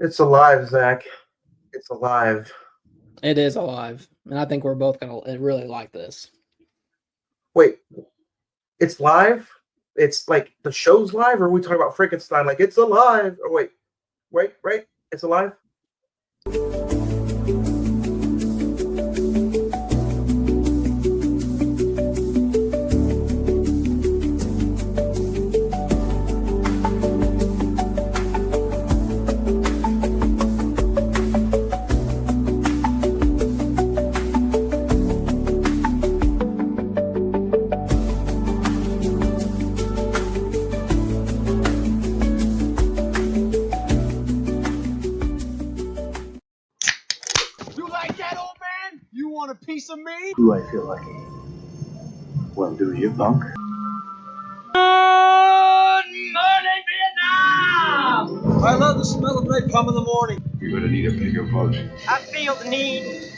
It's alive, Zach. It's alive. It is alive, and I think we're both gonna really like this. Wait, it's live? It's like the show's live, or are we talking about Frankenstein? Like it's alive? Or wait, it's alive? Piece of me? Do I feel lucky? Well, do you, punk? Good morning, Vietnam! I love the smell of napalm in the morning. You're gonna need a bigger boat. I feel the need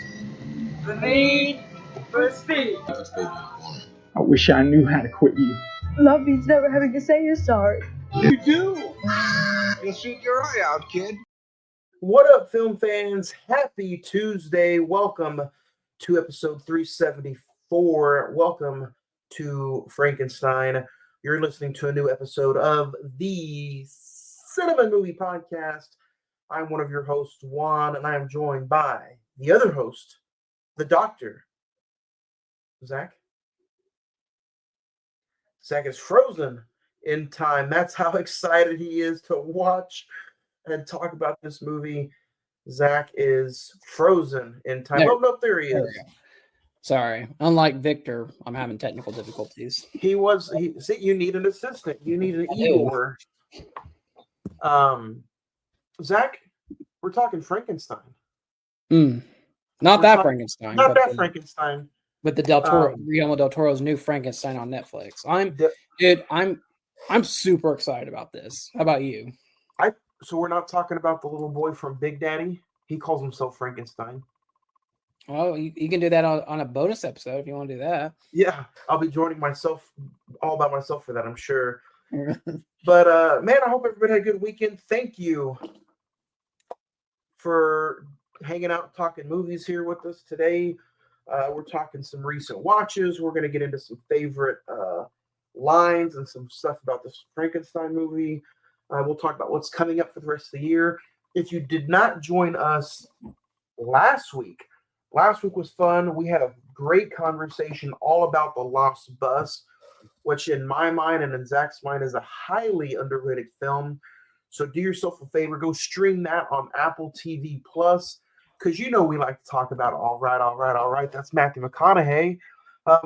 for speed. I wish I knew how to quit you. Love means never having to say you're sorry. You do? You'll shoot your eye out, kid. What up, film fans? Happy Tuesday. Welcome to episode 374. Welcome to Frankenstein. You're listening to a new episode of the Cine-Men Movie Podcast. I'm one of your hosts, Juan, and I am joined by the other host, the Doctor, Zach. Zach is frozen in time. That's how excited he is to watch and talk about this movie. Zach is frozen in time. No, there he is. Sorry. Unlike Victor, I'm having technical difficulties. See, you need an assistant. You need an Igor. Zach, we're talking Frankenstein. Not that Frankenstein. Frankenstein. But the Guillermo del Toro's new Frankenstein on Netflix. I'm super excited about this. How about you? So we're not talking about the little boy from Big Daddy. He calls himself Frankenstein. Well, you can do that on a bonus episode if you want to do that. Yeah, I'll be joining myself all by myself for that, I'm sure. But man, I hope everybody had a good weekend. Thank you for hanging out, talking movies here with us today. We're talking some recent watches. We're going to get into some favorite lines and some stuff about this Frankenstein movie. We'll talk about what's coming up for the rest of the year. If you did not join us last week was fun. We had a great conversation all about The Lost Bus, which in my mind and in Zach's mind is a highly underrated film. So do yourself a favor, go stream that on Apple TV Plus, because you know we like to talk about all right. That's Matthew McConaughey.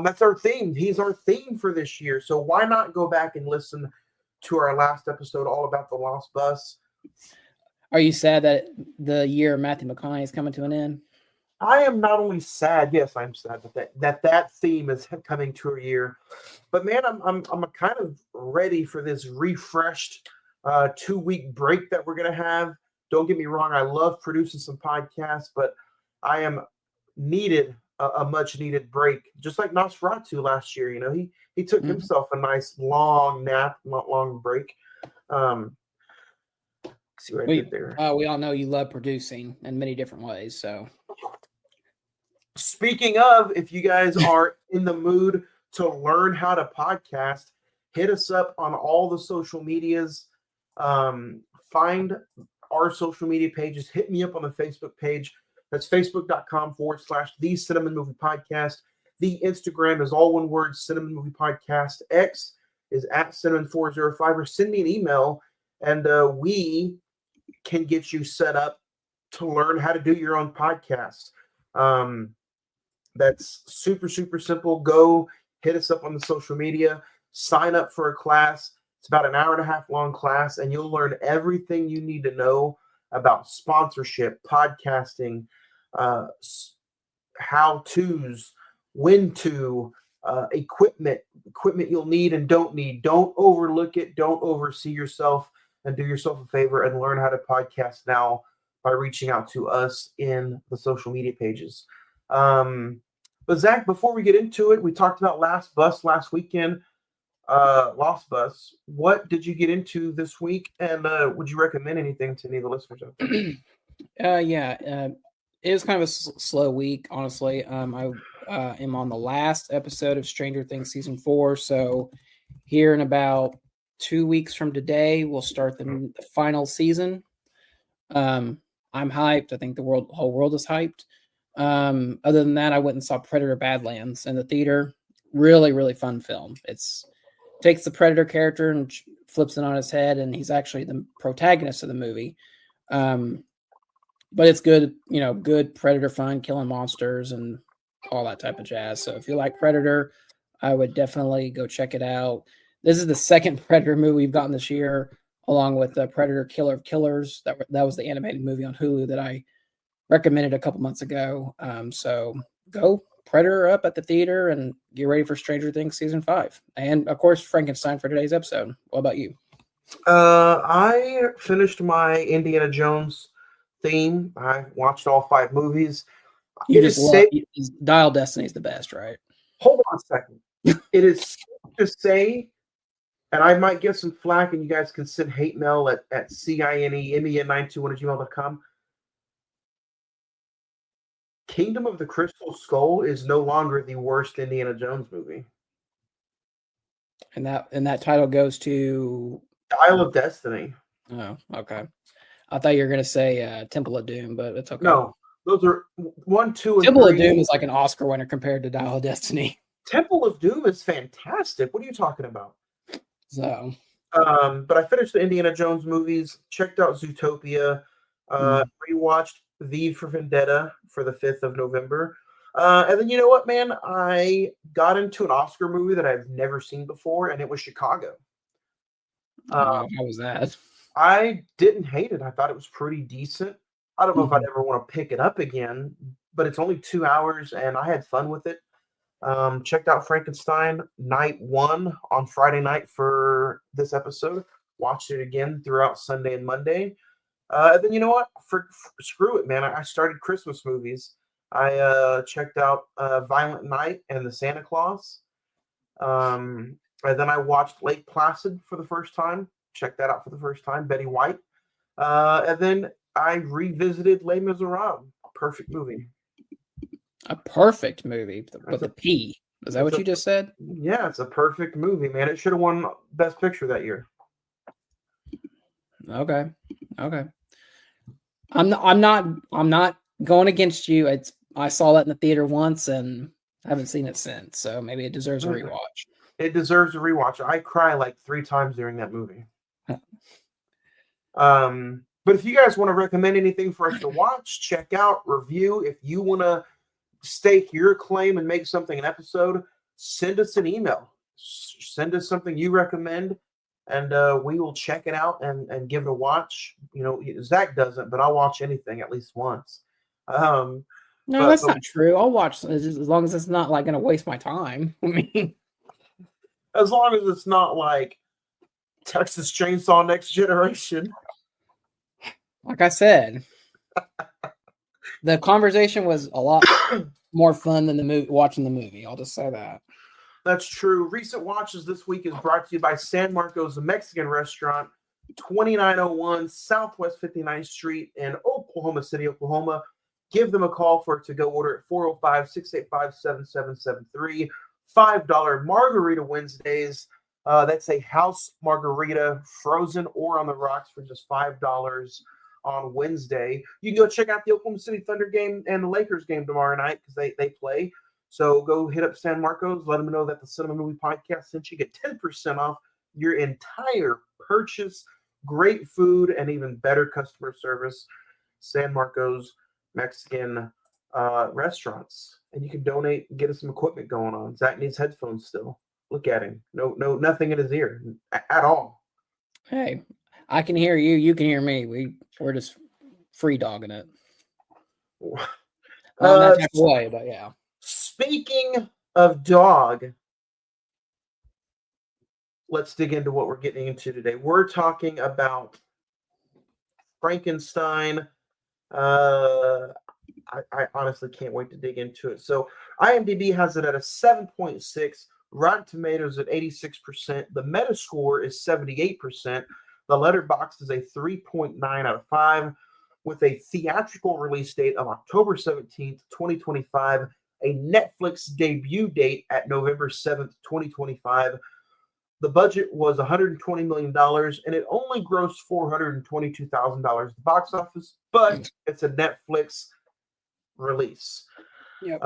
That's our theme. He's our theme for this year. So why not go back and listen to our last episode all about The Lost Bus. Are you sad that the year of Matthew McConaughey is coming to an end? I am not only sad, yes, I'm sad that theme is coming to a year, but man, I'm kind of ready for this refreshed 2-week break that we're gonna have. Don't get me wrong, I love producing some podcasts, but I am needed a much needed break, just like Nosferatu last year. You know, he took himself a nice long nap, long break. See what I did there. We all know you love producing in many different ways. So, speaking of, if you guys are in the mood to learn how to podcast, hit us up on all the social medias. Find our social media pages. Hit me up on the Facebook page. That's facebook.com/The Cine-Men Movie Podcast. The Instagram is all one word, Cine-Men Movie Podcast. X is @Cine-Men405, or send me an email and we can get you set up to learn how to do your own podcast. That's super, super simple. Go hit us up on the social media, sign up for a class. It's about an hour and a half long class, and you'll learn everything you need to know about sponsorship, podcasting, how-tos, when to, equipment you'll need and don't need. Don't overlook it. Don't oversee yourself, and do yourself a favor and learn how to podcast now by reaching out to us in the social media pages. But Zach, before we get into it, we talked about Last Bus last weekend. Lost Bus. What did you get into this week, and would you recommend anything to any of the listeners out there? It was kind of a slow week, honestly. I am on the last episode of Stranger Things season 4, so here in about 2 weeks from today, we'll start the final season. I'm hyped. I think the whole world is hyped. Other than that, I went and saw Predator Badlands in the theater. Really, really fun film. It's takes the Predator character and flips it on his head, and he's actually the protagonist of the movie. But it's good, good Predator fun, killing monsters and all that type of jazz. So if you like Predator, I would definitely go check it out. This is the second Predator movie we've gotten this year, along with Predator Killer of Killers. That was the animated movie on Hulu that I recommended a couple months ago. So go Predator up at the theater and get ready for Stranger Things season 5. And of course, Frankenstein for today's episode. What about you? I finished my Indiana Jones theme. I watched all 5 movies. You just love Dial Destiny is the best, right? Hold on a second. It is safe to say, and I might get some flack, and you guys can send hate mail at cinemen921@gmail.com. Kingdom of the Crystal Skull is no longer the worst Indiana Jones movie. And that title goes to Dial of Destiny. Oh, okay. I thought you were gonna say Temple of Doom, but it's okay. No, those are 1, 2, and Temple 3. of Doom is like an Oscar winner compared to Dial of Destiny. Temple of Doom is fantastic. What are you talking about? So, but I finished the Indiana Jones movies, checked out Zootopia, rewatched V for Vendetta for the 5th of November. And then you know what, man? I got into an Oscar movie that I've never seen before, and it was Chicago. how was that? I didn't hate it. I thought it was pretty decent. I don't know if I'd ever want to pick it up again, but it's only 2 hours, and I had fun with it. Checked out Frankenstein night 1 on Friday night for this episode. Watched it again throughout Sunday and Monday. And then you know what? Screw it, man. I started Christmas movies. I checked out Violent Night and the Santa Claus. And then I watched Lake Placid for the first time. Checked that out for the first time. Betty White. And then I revisited Les Miserables. Perfect movie. A perfect movie with a P. Is that what you just said? Yeah, it's a perfect movie, man. It should have won Best Picture that year. Okay. I'm not going against you. I saw that in the theater once and I haven't seen it since, so maybe it deserves a rewatch. It deserves a rewatch. I cry like 3 times during that movie. But if you guys want to recommend anything for us to watch, check out, review. If you want to stake your claim and make something an episode, send us an email. Send us something you recommend, and we will check it out and give it a watch. Zach doesn't, but I'll watch anything at least once. No, that's not true. I'll watch as long as it's not like going to waste my time. I mean, as long as it's not like Texas Chainsaw Next Generation. Like I said, the conversation was a lot more fun than watching the movie. I'll just say that. That's true. Recent Watches this week is brought to you by San Marcos, a Mexican restaurant, 2901 Southwest 59th Street in Oklahoma City, Oklahoma. Give them a call for a to-go order at 405-685-7773. $5 Margarita Wednesdays. That's a house margarita, frozen or on the rocks, for just $5 on Wednesday. You can go check out the Oklahoma City Thunder game and the Lakers game tomorrow night because they play. So go hit up San Marcos, let them know that the Cinema Movie Podcast sent you. Get 10% off your entire purchase. Great food and even better customer service. San Marcos Mexican restaurants. And you can donate and get us some equipment going on. Zach needs headphones still. Look at him. No, nothing in his ear at all. Hey, I can hear you. You can hear me. We're just free dogging it. That type of way, but yeah. Speaking of dog, let's dig into what we're getting into today. We're talking about Frankenstein. I honestly can't wait to dig into it. So IMDb has it at a 7.6 Rotten Tomatoes at 86%. The Metascore is 78%. The Letterboxd is a 3.9 out of 5 with a theatrical release date of October 17th, 2025, a Netflix debut date at November 7th, 2025. The budget was $120 million, and it only grossed $422,000 at the box office, but it's a Netflix release. Yep.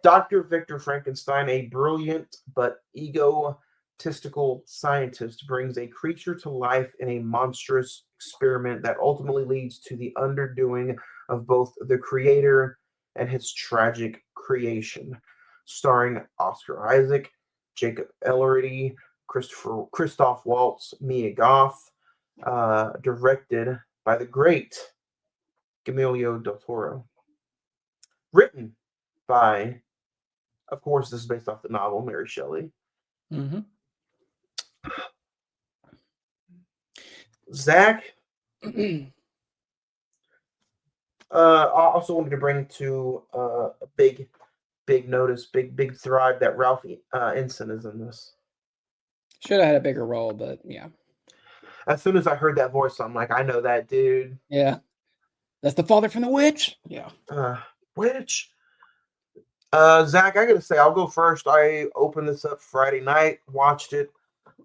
Dr. Victor Frankenstein, a brilliant but egotistical scientist, brings a creature to life in a monstrous experiment that ultimately leads to the underdoing of both the creator and his tragic creation. Starring Oscar Isaac, Jacob Elordi, Christoph Waltz, Mia Goth, directed by the great Guillermo del Toro. Written by, of course, this is based off the novel Mary Shelley. Mm-hmm. Zach, I also wanted to bring to a big notice, big thrive that Ralph Ensign is in this. Should have had a bigger role, but yeah. As soon as I heard that voice, I'm like, I know that dude. Yeah. That's the father from The Witch? Yeah. Witch? Zach, I gotta say, I'll go first. I opened this up Friday night, watched it,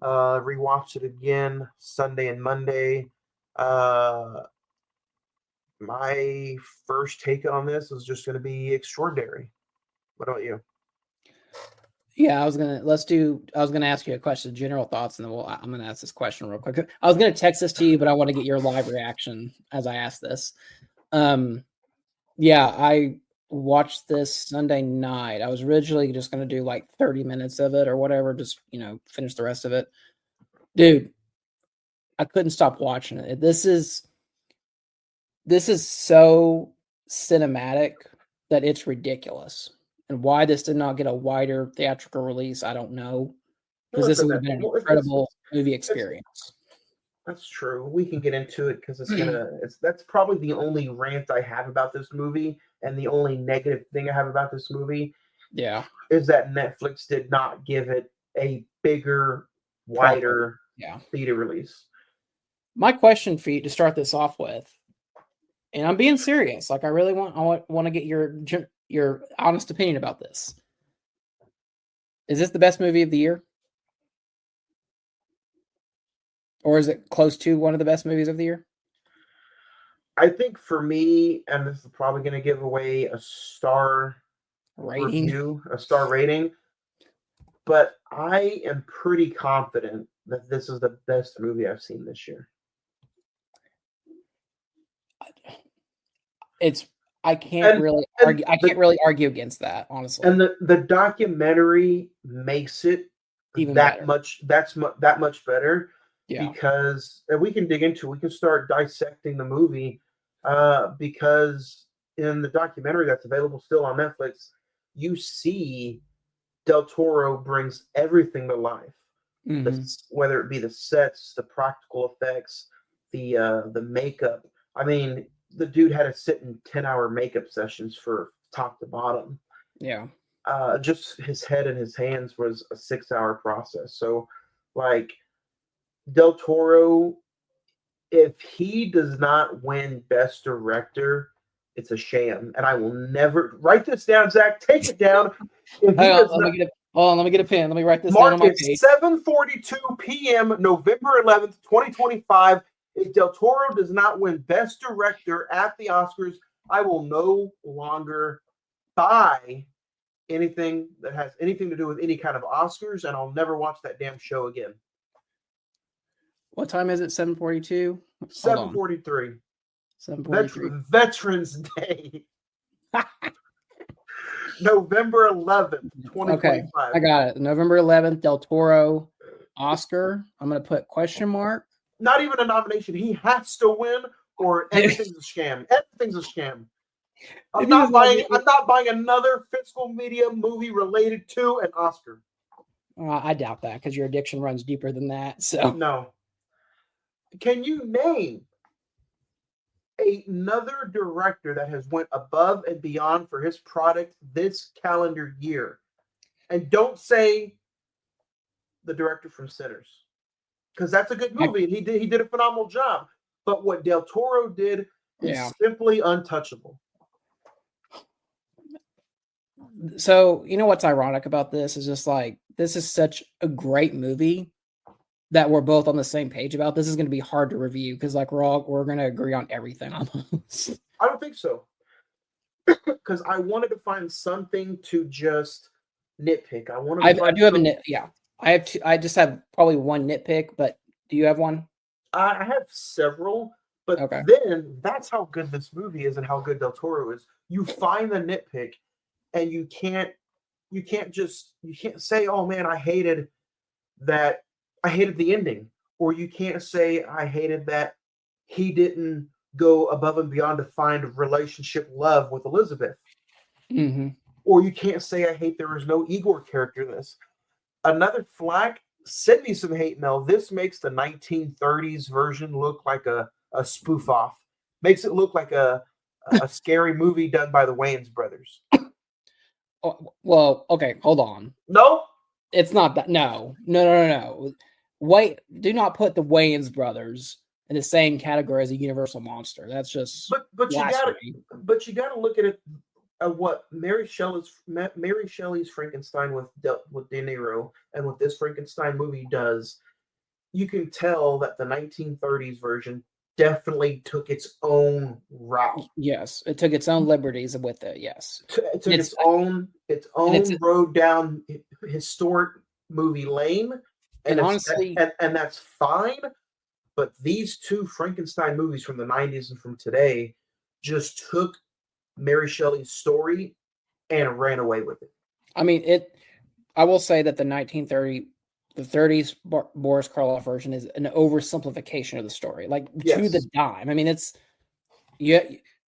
rewatched it again Sunday and Monday. My first take on this is just going to be extraordinary. What about you? Yeah, I was gonna ask you a question, general thoughts, and then I'm gonna ask this question real quick. I was gonna text this to you, but I want to get your live reaction as I ask this. Yeah, I watched this Sunday night. I was originally just gonna do like 30 minutes of it or whatever, just finish the rest of it. Dude, I couldn't stop watching it. This is so cinematic that it's ridiculous. And why this did not get a wider theatrical release, I don't know. Because this would have been an incredible movie experience. That's true. We can get into it because that's probably the only rant I have about this movie, and the only negative thing I have about this movie. Yeah. Is that Netflix did not give it a bigger, wider theater release. My question for you to start this off with, and I'm being serious, like I really want to get your honest opinion about this. Is this the best movie of the year? Or is it close to one of the best movies of the year? I think for me, and this is probably going to give away a star rating, but I am pretty confident that this is the best movie I've seen this year. I can't really argue against that, honestly. And the documentary makes it even that better. much better. Yeah. Because we can dig into, we can start dissecting the movie, because in the documentary that's available still on Netflix, you see Del Toro brings everything to life. Mm-hmm. Whether it be the sets, the practical effects, the makeup. I mean, the dude had to sit in 10-hour makeup sessions for top to bottom. Yeah. Just his head and his hands was a 6-hour process. So, like, Del Toro, if he does not win Best Director, it's a sham. And I will never write this down, Zach. Take it down. Let me get a pen. Let me write this down on my page. 7:42 p.m. November 11th, 2025. If Del Toro does not win Best Director at the Oscars, I will no longer buy anything that has anything to do with any kind of Oscars, and I'll never watch that damn show again. What time is it? 7:42? 7:43. 7:43. Veterans Day. November 11th, 2025. Okay, I got it. November 11th, Del Toro, Oscar. I'm going to put question mark. Not even a nomination. He has to win, or everything's a scam. Everything's a scam. I'm not buying another Fiscal Media movie related to an Oscar. I doubt that, because your addiction runs deeper than that. So no. Can you name another director that has went above and beyond for his product this calendar year? And don't say the director from Sinners, because that's a good movie, and he did a phenomenal job. But what Del Toro did is simply untouchable. So you know what's ironic about this is just like this is such a great movie that we're both on the same page about. This is going to be hard to review because like we're going to agree on everything almost. I don't think so, because I wanted to find something to just nitpick. I do have a nit. Yeah, I have. I just have probably one nitpick. But do you have one? I have several, but Okay. then that's how good this movie is and how good Del Toro is. You find the nitpick, and you can't say, "Oh man, I hated the ending," or you can't say, "I hated that he didn't go above and beyond to find relationship love with Elizabeth," or you can't say, "I hate there was no Igor character in this." Another flack. Send me some hate mail. This makes the 1930s version look like a spoof off. Makes it look like a scary movie done by the Wayans brothers. Oh, well, okay, hold on. No, it's not that. No. Wait, do not put the Wayans brothers in the same category as a Universal monster. That's just. But you gotta look at it. What Mary Shelley's Frankenstein with De Niro and what this Frankenstein movie does, you can tell that the 1930s version definitely took its own route. Yes, it took its own liberties with it. Yes, it took its own road down historic movie lane, and honestly, and that's fine. But these two Frankenstein movies from the 90s and from today just took Mary Shelley's story and ran away with it. I mean, I will say that the 30s Boris Karloff version is an oversimplification of the story, like to the dime. I mean, it's you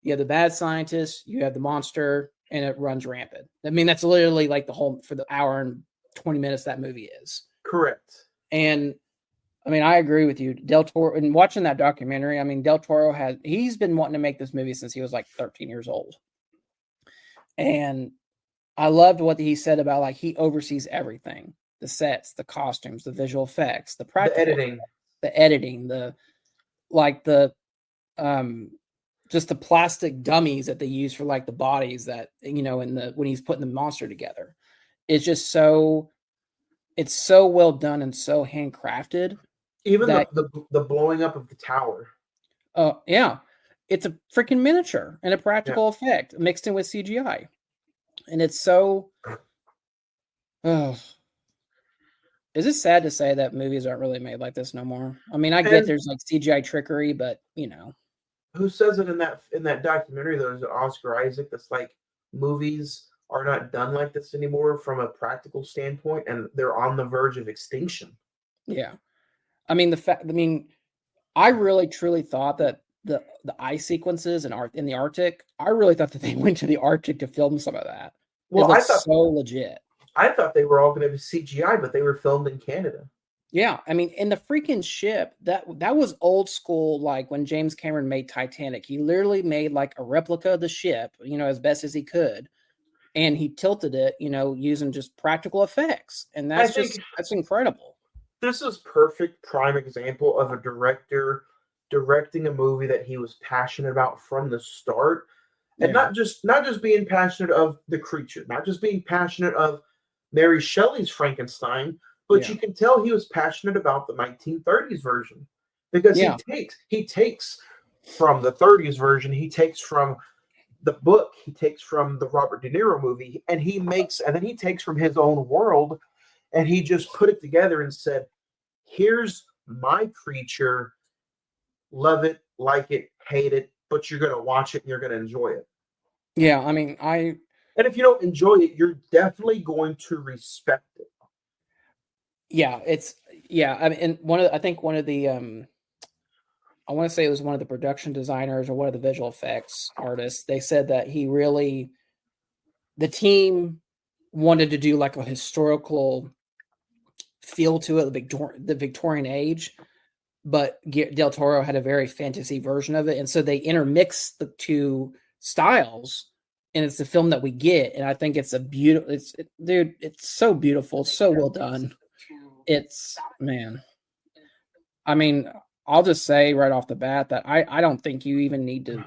have the bad scientist, you have the monster, and it runs rampant. I mean, that's literally like the whole for the hour and 20 minutes that movie is. Correct. And I mean, I agree with you. Del Toro, and watching that documentary, I mean, Del Toro he's been wanting to make this movie since he was like 13 years old. And I loved what he said about like he oversees everything. The sets, the costumes, the visual effects, the practical the editing, just the plastic dummies that they use for like the bodies that, when he's putting the monster together. It's just it's so well done and so handcrafted. Even the blowing up of the tower. Yeah. It's a freaking miniature and a practical effect mixed in with CGI. And it's so... is it sad to say that movies aren't really made like this no more? I mean, I get there's like CGI trickery, but, Who says it in that documentary, though? Is it Oscar Isaac? That's like, movies are not done like this anymore from a practical standpoint, and they're on the verge of extinction. Yeah. I mean, I really truly thought that the ice sequences in the Arctic, I really thought that they went to the Arctic to film some of that. Well, I thought so legit. I thought they were all going to be CGI, but they were filmed in Canada. Yeah, I mean, in the freaking ship, that was old school. Like when James Cameron made Titanic, he literally made like a replica of the ship, as best as he could, and he tilted it, using just practical effects, and that's incredible. This is perfect prime example of a director directing a movie that he was passionate about from the start, and not just being passionate of the creature, not just being passionate of Mary Shelley's Frankenstein, but you can tell he was passionate about the 1930s version, because he takes from the 30s version, he takes from the book, he takes from the Robert De Niro movie, and then he takes from his own world, and he just put it together and said, here's my creature, love it, like it, hate it, but you're going to watch it and you're going to enjoy it. Yeah, I mean, and if you don't enjoy it, you're definitely going to respect it. Yeah, I mean, and I think one of the I want to say it was one of the production designers or one of the visual effects artists, they said that the team wanted to do like a historical feel to it, the Victorian age, but Del Toro had a very fantasy version of it, and so they intermixed the two styles, and it's the film that we get. And I think it's it's so beautiful, so well done. it's, man. I mean, I'll just say right off the bat that I don't think you even need to.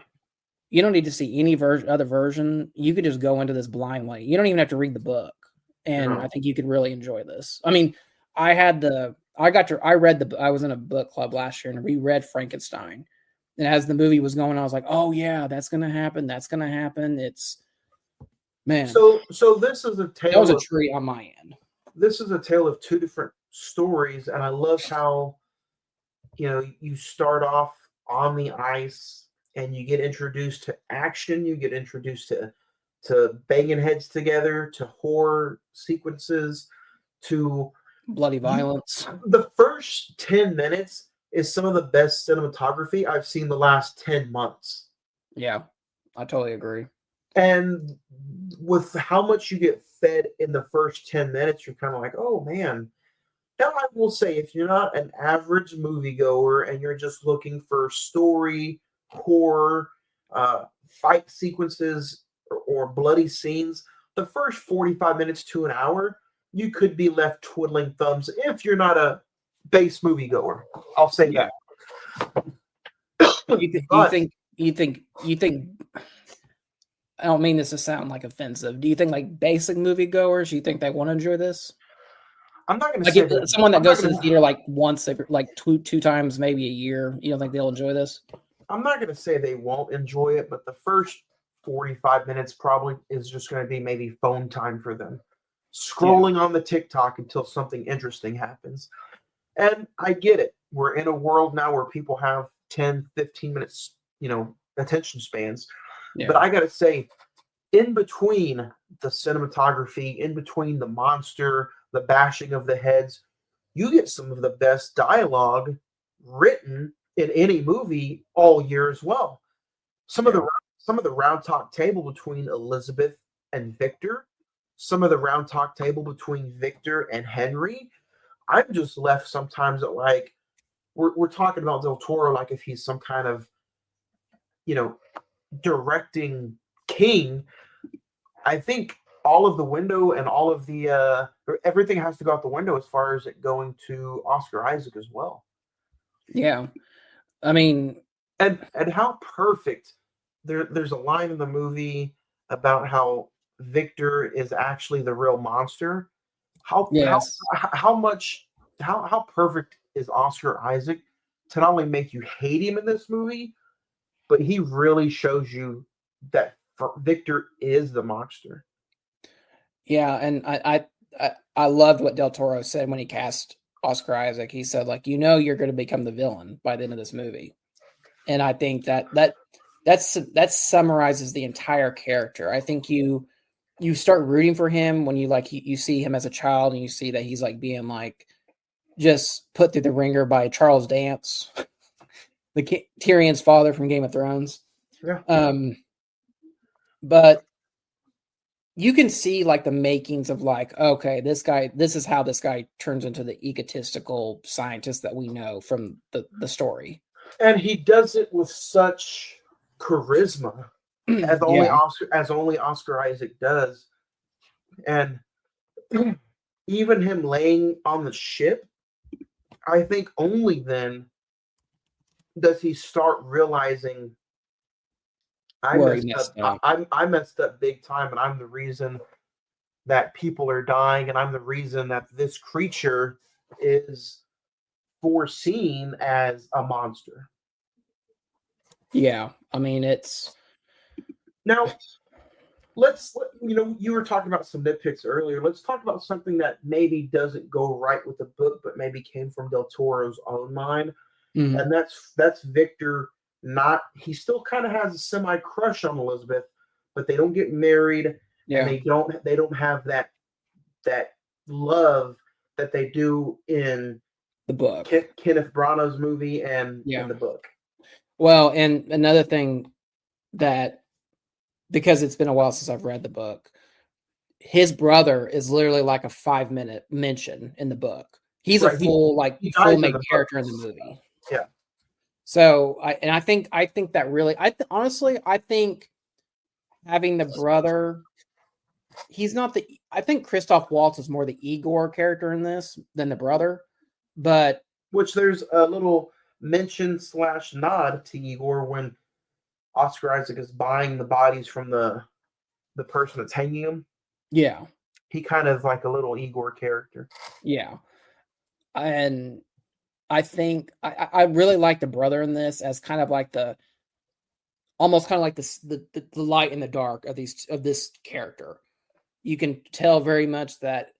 You don't need to see any other version. You could just go into this blindly. You don't even have to read the book, and No. I think you could really enjoy this. I mean, I was in a book club last year and we read Frankenstein, and as the movie was going, I was like, oh yeah, that's gonna happen. That's gonna happen. It's, man. So this is a That tale was a of treat on my end. this is a tale of two different stories, and I love how you start off on the ice and you get introduced to action, you get introduced to banging heads together, to horror sequences, to Bloody violence. the first 10 minutes is some of the best cinematography I've seen the last 10 months. Yeah, I totally agree. And with how much you get fed in the first 10 minutes, you're kind of like, oh man. Now, I will say, if you're not an average moviegoer and you're just looking for story, horror, fight sequences, or bloody scenes, the first 45 minutes to an hour, you could be left twiddling thumbs if you're not a base moviegoer. I'll say Yeah. that. You think I don't mean this to sound like offensive. Do you think like basic moviegoers, you think they want to enjoy this? I'm not going to Like say someone that I'm goes not to the gonna- theater like once every, like two times maybe a year, you don't think they'll enjoy this? I'm not going to say they won't enjoy it, but the first 45 minutes probably is just going to be maybe phone time for them. Scrolling on the TikTok until something interesting happens. And I get it. We're in a world now where people have 10, 15 minutes, attention spans. Yeah. But I got to say, in between the cinematography, in between the monster, the bashing of the heads, you get some of the best dialogue written in any movie all year as well. Some of the round talk table between Elizabeth and Victor, some of the round talk table between Victor and Henry. I'm just left sometimes at like we're talking about Del Toro like if he's some kind of directing king. I think all of the window and all of the everything has to go out the window as far as it going to Oscar Isaac as well. Yeah. I mean, and how perfect there's a line in the movie about how Victor is actually the real monster. How perfect is Oscar Isaac to not only make you hate him in this movie, but he really shows you that Victor is the monster. Yeah, and I loved what Del Toro said when he cast Oscar Isaac. He said, like, you're going to become the villain by the end of this movie, and I think that summarizes the entire character. I think you start rooting for him when you see him as a child and you see that he's like being like just put through the ringer by Charles Dance, Tyrion's father from Game of Thrones. Yeah. But you can see like the makings of like, okay, this is how this guy turns into the egotistical scientist that we know from the story. And he does it with such charisma as only Oscar Isaac does. And even him laying on the ship, I think only then does he start realizing I messed up big time, and I'm the reason that people are dying, and I'm the reason that this creature is foreseen as a monster. Yeah, I mean, it's now. You were talking about some nitpicks earlier. Let's talk about something that maybe doesn't go right with the book, but maybe came from Del Toro's own mind, and that's Victor. He still kind of has a semi crush on Elizabeth, but they don't get married, and they don't have that love that they do in the book, Kenneth Branagh's movie, and in the book. Well, and another thing that, because it's been a while since I've read the book, his brother is literally like a 5-minute mention in the book. He's a full main character in the movie. Yeah. So I think that really, honestly, I think having the brother he's not the. I think Christoph Waltz is more the Igor character in this than the brother, but Which there's a little mention / nod to Igor when Oscar Isaac is buying the bodies from the person that's hanging him. yeah, He kind of like a little Igor character. yeah, and I think I really like the brother in this as kind of like the almost kind of like the light in the dark of this character. You can tell very much that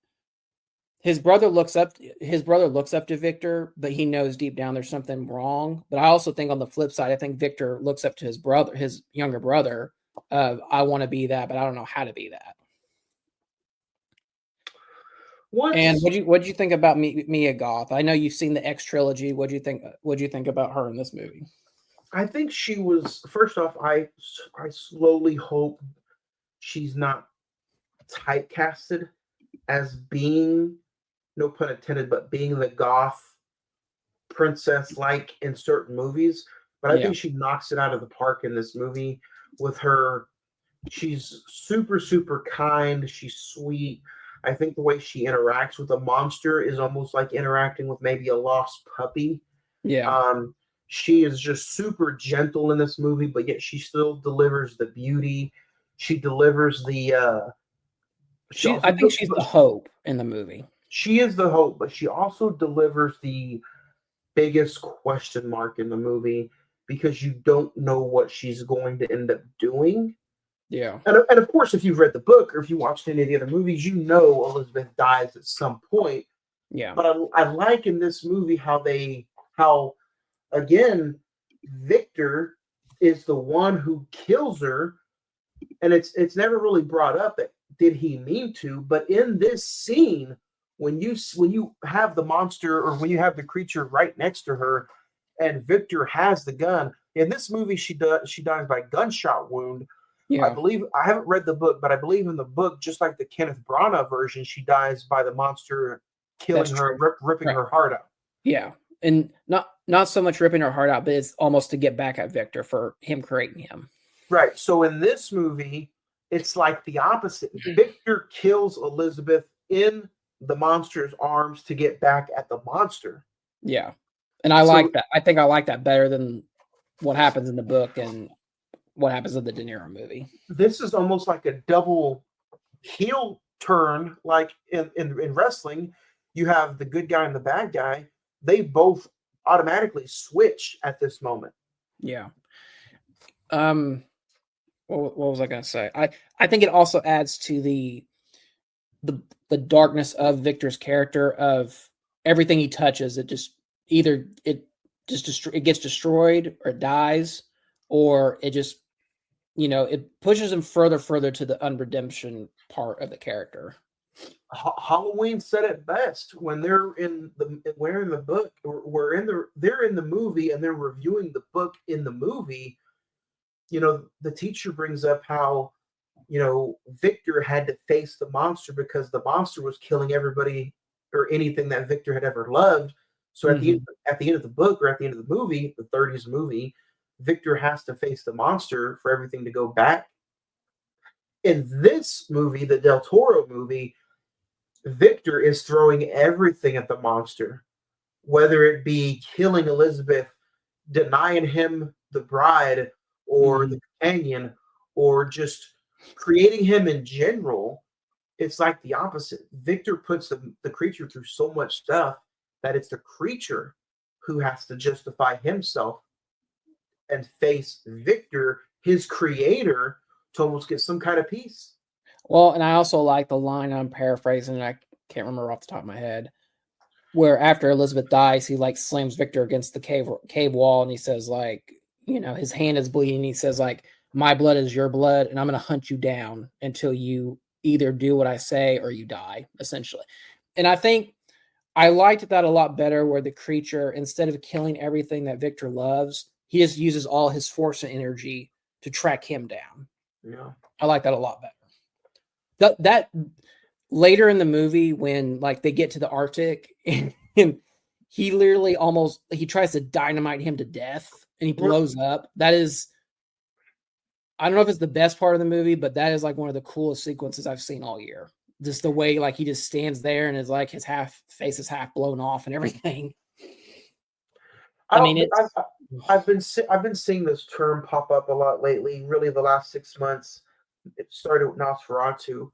his brother looks up to Victor, but he knows deep down there's something wrong. But I also think on the flip side, I think Victor looks up to his younger brother. I want to be that, but I don't know how to be that. And what'd you think about Mia Goth? I know you've seen the X trilogy. What'd you think about her in this movie? I think she was, first off, I slowly hope she's not typecasted as being, no pun intended, but being the goth princess like in certain movies. But I think she knocks it out of the park in this movie with her. She's super, super kind. She's sweet. I think the way she interacts with a monster is almost like interacting with maybe a lost puppy. Yeah. She is just super gentle in this movie, but yet she still delivers the beauty. She delivers the. I think she's the hope in the movie. She is the hope, but she also delivers the biggest question mark in the movie because you don't know what she's going to end up doing. Yeah. And of course, if you've read the book or if you watched any of the other movies, you know Elizabeth dies at some point. Yeah. But I like in this movie how again, Victor is the one who kills her, and it's never really brought up that did he mean to, but in this scene, when you have the monster or when you have the creature right next to her, and Victor has the gun, in this movie she dies by gunshot wound. Yeah. I believe, I haven't read the book, but I believe in the book, just like the Kenneth Branagh version, she dies by the monster killing her, ripping her heart out. Yeah. And not so much ripping her heart out, but it's almost to get back at Victor for him creating him. Right. So in this movie, it's like the opposite. Victor kills Elizabeth in the monster's arms to get back at the monster. Yeah. And I like that. I think I like that better than what happens in the book and what happens in the De Niro movie. This is almost like a double heel turn, like in wrestling. You have the good guy and the bad guy. They both automatically switch at this moment. Yeah. What was I going to say? I think it also adds to the darkness of Victor's character. Of everything he touches, it gets destroyed or dies, or it just it pushes him further to the unredemption part of the character. Halloween said it best when they're in the book, or they're in the movie and they're reviewing the book in the movie. The teacher brings up how Victor had to face the monster because the monster was killing everybody or anything that Victor had ever loved. So at the end of the book, or at the end of the movie, the 30s movie, Victor has to face the monster for everything to go back. In this movie, the Del Toro movie, Victor is throwing everything at the monster, whether it be killing Elizabeth, denying him the bride or the companion, or just creating him in general. It's like the opposite. Victor puts the creature through so much stuff that it's the creature who has to justify himself and face Victor, his creator, to almost get some kind of peace. Well, and I also like the line, I'm paraphrasing, and I can't remember off the top of my head, where after Elizabeth dies, he like slams Victor against the cave wall, and he says his hand is bleeding. He says my blood is your blood, and I'm going to hunt you down until you either do what I say or you die, essentially. And I think I liked that a lot better, where the creature, instead of killing everything that Victor loves, he just uses all his force and energy to track him down. Yeah, I like that a lot better. That later in the movie, when they get to the Arctic and he literally he tries to dynamite him to death and he blows up. That is I don't know if it's the best part of the movie, but that is like one of the coolest sequences I've seen all year. Just the way like he just stands there and is like his face is half blown off and everything. I mean, it's I've been seeing this term pop up a lot lately. Really, the last 6 months. It started with Nosferatu.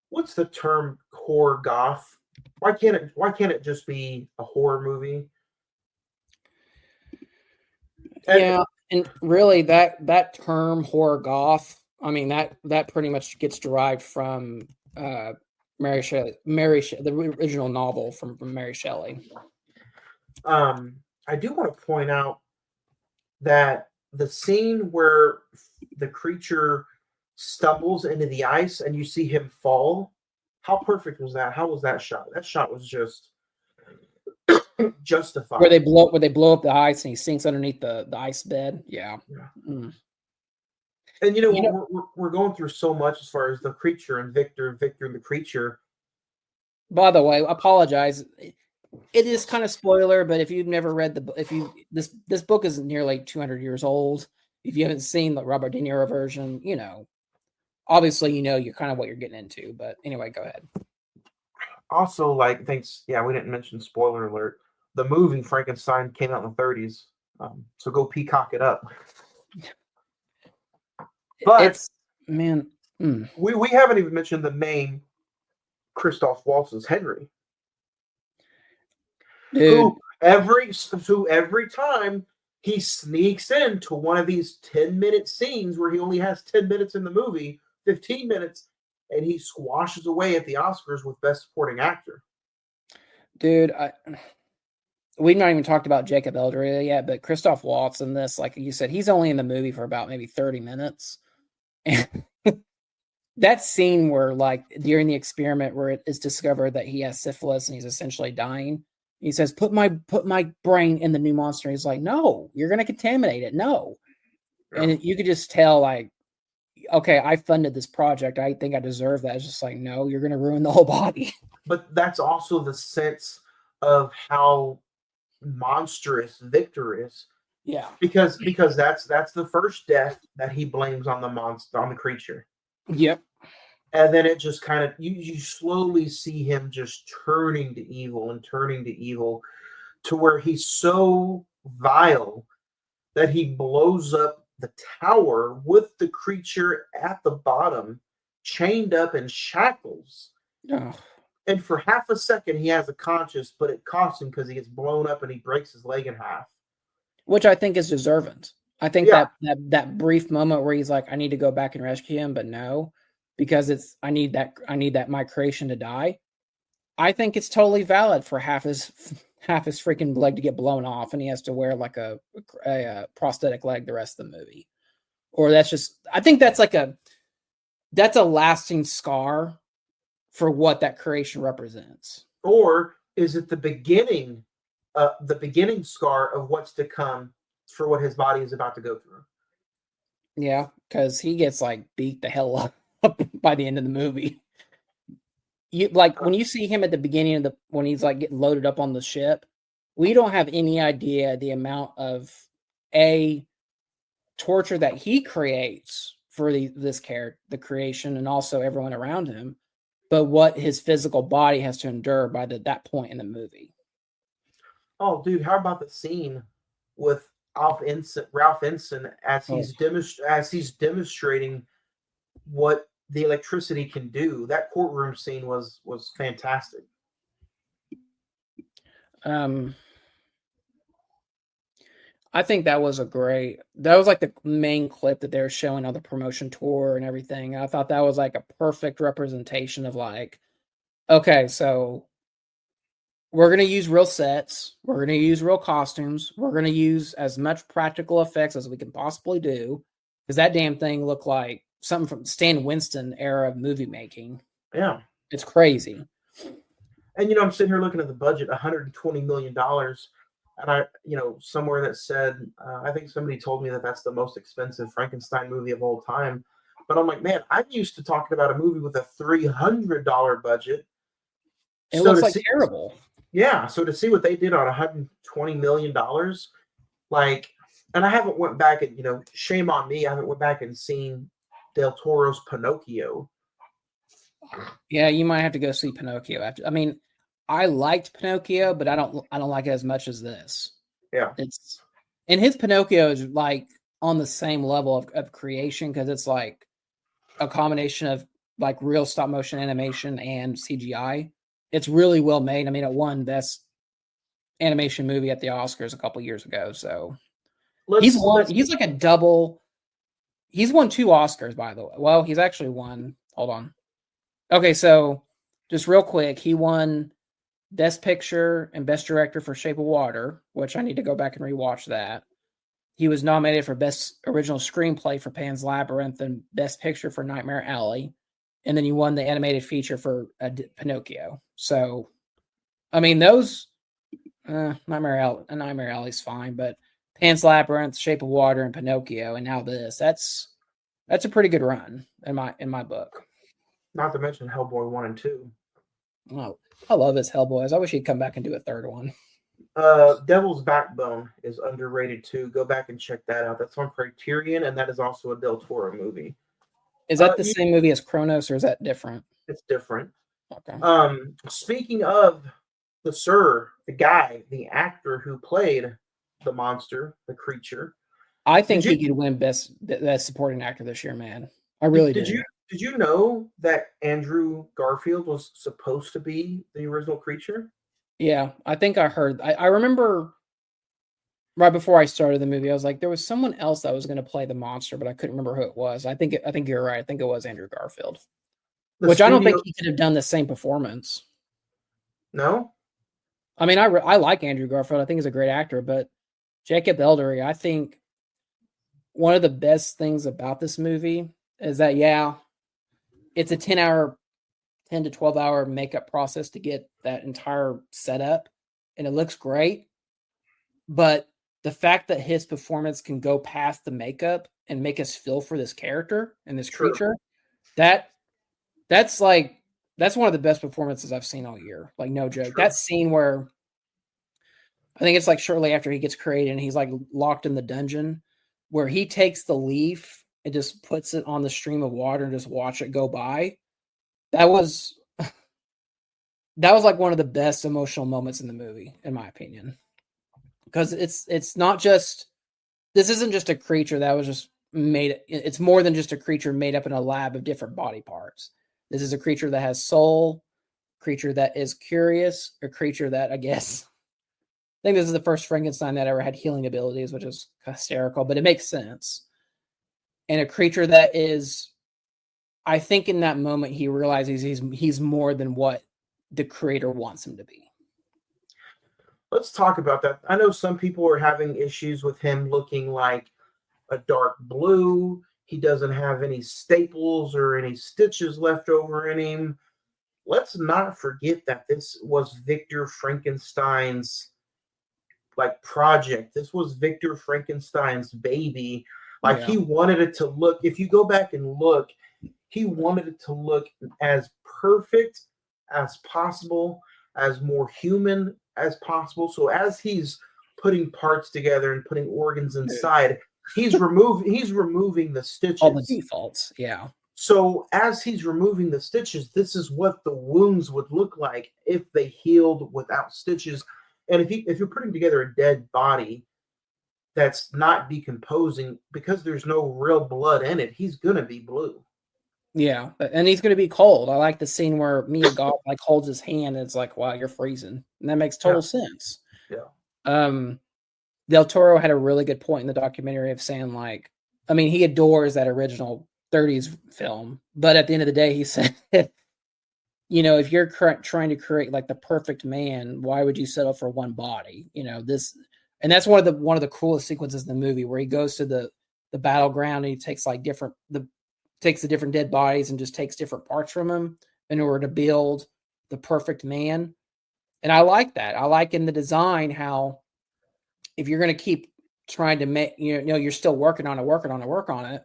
What's the term horror goth? Why can't it just be a horror movie? Yeah, and really that term horror goth, I mean that pretty much gets derived from Mary Shelley, the original novel from Mary Shelley. I do want to point out that the scene where the creature stumbles into the ice and you see him fall, how perfect was that? How was that shot? That shot was just justified. Where they blow up the ice and he sinks underneath the ice bed. Yeah. Mm. And we're going through so much as far as the creature and Victor and the creature. By the way, I apologize. It is kind of spoiler, but if you've never read this book is nearly 200 years old. If you haven't seen the Robert De Niro version, obviously you're kind of what you're getting into. But anyway, go ahead. Also, thanks. Yeah, we didn't mention spoiler alert. The movie Frankenstein came out in the 30s, so go peacock it up. But we haven't even mentioned the name Christoph Waltz's Henry. Dude. Who every time he sneaks into one of these 10-minute scenes where he only has 10 minutes in the movie, 15 minutes, and he squashes away at the Oscars with Best Supporting Actor. Dude, we've not even talked about Jacob Elordi yet, but Christoph Waltz in this, like you said, he's only in the movie for about maybe 30 minutes. And that scene where, during the experiment where it is discovered that he has syphilis and he's essentially dying, he says, put my brain in the new monster. He's like, no, you're going to contaminate it. No. Yeah. And you could just tell, okay, I funded this project. I think I deserve that. It's just like, no, you're going to ruin the whole body. But that's also the sense of how monstrous Victor is. Yeah. Because that's the first death that he blames on the creature. Yep. And then it just kind of you slowly see him just turning to evil to where he's so vile that he blows up the tower with the creature at the bottom, chained up in shackles. Oh. And for half a second, he has a conscience, but it costs him because he gets blown up and he breaks his leg in half. Which I think is deserving. I think that brief moment where he's like, I need to go back and rescue him, but no, because I need that my creation to die. I think it's totally valid for half his freaking leg to get blown off, and he has to wear a prosthetic leg the rest of the movie. Or I think that's a lasting scar for what that creation represents. Or is it the beginning scar of what's to come for what his body is about to go through? Yeah, because he gets beat the hell up by the end of the movie. When you see him at the beginning of when he's getting loaded up on the ship, we don't have any idea the amount of torture that he creates for the creation and also everyone around him, but what his physical body has to endure by that point in the movie. Oh, dude, how about the scene with Ralph Ensign as he's demonstrating what the electricity can do? That courtroom scene was fantastic. I think that was the main clip that they were showing on the promotion tour and everything. I thought that was a perfect representation of okay, so we're going to use real sets. We're going to use real costumes. We're going to use as much practical effects as we can possibly do, because that damn thing looked like something from Stan Winston era of movie making. Yeah. It's crazy. And, I'm sitting here looking at the budget, $120 million. And I, somewhere that said, I think somebody told me that that's the most expensive Frankenstein movie of all time. But I'm like, man, I'm used to talking about a movie with a $300 budget. It looks terrible. Yeah. So to see what they did on $120 million, and I haven't went back and shame on me. I haven't went back and seen Del Toro's Pinocchio. Yeah, you might have to go see Pinocchio after. I mean, I liked Pinocchio, but I don't like it as much as this. Yeah, And his Pinocchio is like on the same level of creation because it's like a combination of like real stop motion animation and CGI. It's really well made. I mean, it won best animation movie at the Oscars a couple years ago. So he's like a double. He's won 2 Oscars, by the way. Well, he's actually won. Hold on. Okay, so just real quick, he won Best Picture and Best Director for Shape of Water, which I need to go back and rewatch that. He was nominated for Best Original Screenplay for Pan's Labyrinth and Best Picture for Nightmare Alley. And then he won the animated feature for Pinocchio. So, I mean, those Nightmare Alley's fine, but Pan's Labyrinth, Shape of Water, and Pinocchio, and now this. That's a pretty good run in my book. Not to mention Hellboy 1 and 2. Oh, I love his Hellboys. I wish he'd come back and do a third one. Devil's Backbone is underrated too. Go back and check that out. That's on Criterion, and that is also a Del Toro movie. Is that the same movie as Kronos, or is that different? It's different. Okay. Speaking of the actor who played the monster, the creature, I think he could win best supporting actor this year, man. I really do. Did you know that Andrew Garfield was supposed to be the original creature? Yeah, I think I heard. I remember right before I started the movie, I was like, there was someone else that was going to play the monster, but I couldn't remember who it was. I think you're right. I think it was Andrew Garfield, I don't think he could have done the same performance. No, I mean, I like Andrew Garfield. I think he's a great actor, but Jacob Eldery, I think one of the best things about this movie is that it's a 10 to 12 hour makeup process to get that entire setup, and it looks great. But the fact that his performance can go past the makeup and make us feel for this character and this creature, that's one of the best performances I've seen all year. Like, no joke. That scene where I think it's like shortly after he gets created and he's like locked in the dungeon, where he takes the leaf and just puts it on the stream of water and just watch it go by. That was like one of the best emotional moments in the movie, in my opinion. Because it's not just, this isn't just a creature that was just made. It's more than just a creature made up in a lab of different body parts. This is a creature that has soul, creature that is curious, a creature that, I guess, I think this is the first Frankenstein that ever had healing abilities, which is hysterical, but it makes sense. And a creature that is, I think in that moment he realizes he's more than what the creator wants him to be. Let's talk about that. I know some people are having issues with him looking like a dark blue. He doesn't have any staples or any stitches left over in him. Let's not forget that this was Victor Frankenstein's project. This was Victor Frankenstein's baby. He wanted it to look, if you go back and look, he wanted it to look as perfect as possible, as more human as possible. So as he's putting parts together and putting organs inside, he's removing the stitches. All the defaults, yeah. So as he's removing the stitches, this is what the wounds would look like if they healed without stitches. And if you're putting together a dead body that's not decomposing, because there's no real blood in it, he's gonna be blue. Yeah, and he's going to be cold. I like the scene where Mia Goth holds his hand and it's like, wow, you're freezing. And that makes total sense. Yeah. Del Toro had a really good point in the documentary of saying, he adores that original 30s film. But at the end of the day, he said, if you're trying to create the perfect man, why would you settle for one body? This, and that's one of the coolest sequences in the movie, where he goes to the battleground and he takes takes the different dead bodies and just takes different parts from them in order to build the perfect man. And I like that. I like in the design how, if you're going to keep trying to make, you're still working on it,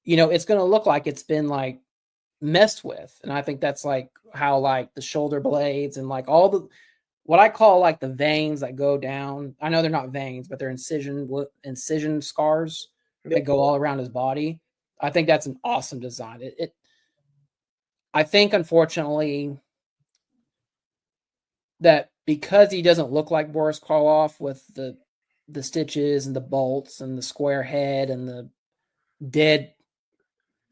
it's going to look like it's been messed with. And I think that's how the shoulder blades and all the, what I call like the veins that go down. I know they're not veins, but they're incision scars that go all around his body. I think that's an awesome design. I think, unfortunately, that because he doesn't look like Boris Karloff with the stitches and the bolts and the square head and the dead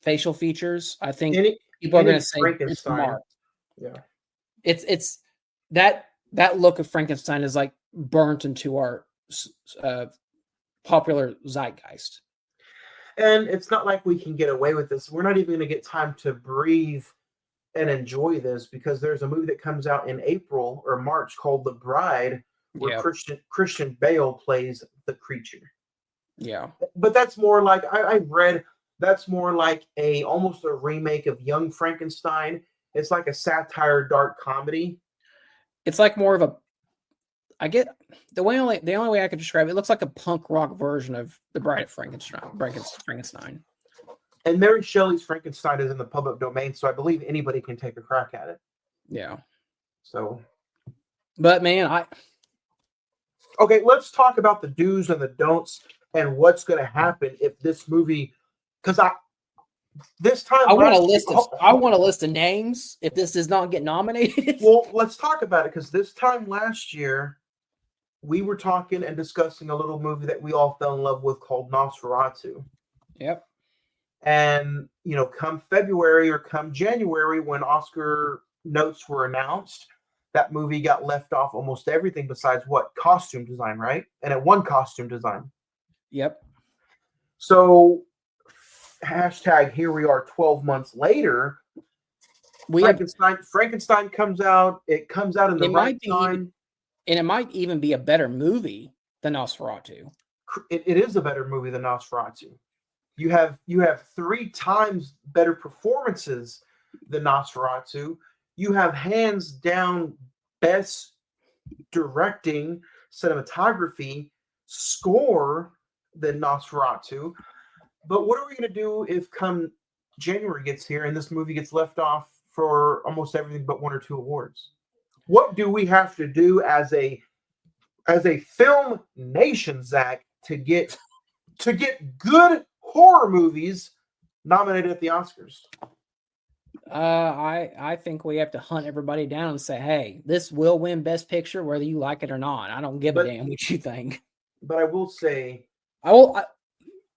facial features, I think people are going to say it's Mark. Yeah, it's that look of Frankenstein is like burnt into our popular zeitgeist. and it's not like we can get away with this. We're not even going to get time to breathe and enjoy this because there's a movie that comes out in April or March called The Bride, where Christian Bale plays the creature. Yeah, but that's more like I've read. That's more like almost a remake of Young Frankenstein. It's like a satire, dark comedy. It's like more of a. I get the only way I could describe it. It looks like a punk rock version of The Bride of Frankenstein. And Mary Shelley's Frankenstein is in the public domain, so I believe anybody can take a crack at it. Yeah. So, but man, okay, let's talk about the do's and the don'ts and what's going to happen if this movie, because I want a list of names if this does not get nominated. Well, let's talk about it because this time last year we were talking and discussing a little movie that we all fell in love with called Nosferatu. Yep. And come February or come January when Oscar notes were announced, that movie got left off almost everything besides costume design, right? And it won costume design. Yep. So hashtag here we are 12 months later. Frankenstein comes out. It comes out in the right time. And it might even be a better movie than Nosferatu. It is a better movie than Nosferatu. You have 3 times better performances than Nosferatu. You have hands down best directing, cinematography, score than Nosferatu. But what are we going to do if come January gets here and this movie gets left off for almost everything but 1 or 2 awards? What do we have to do as a film nation, Zach, to get good horror movies nominated at the Oscars? I think we have to hunt everybody down and say, hey, this will win Best Picture whether you like it or not. I don't give a damn what you think. But I will say,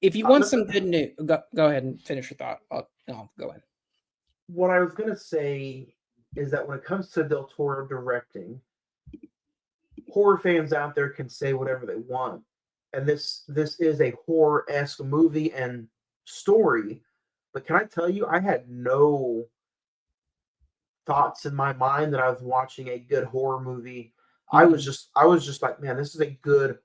if you want some good news, go ahead and finish your thought. I'll go in. What I was going to say is that when it comes to Del Toro directing, horror fans out there can say whatever they want. And this is a horror-esque movie and story. But can I tell you, I had no thoughts in my mind that I was watching a good horror movie. I was just like, man, this is a good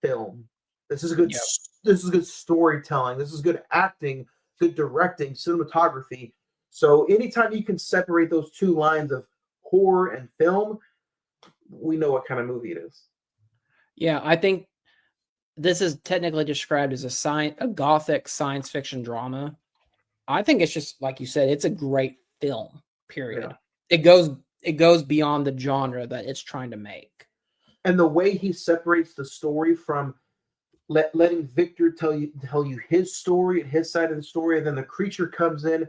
film. This is good storytelling. This is good acting, good directing, cinematography. So anytime you can separate those 2 lines of horror and film, we know what kind of movie it is. Yeah, I think this is technically described as a gothic science fiction drama. I think it's just like you said, it's a great film. Period. Yeah. It goes beyond the genre that it's trying to make. And the way he separates the story from letting Victor tell you his story and his side of the story, and then the creature comes in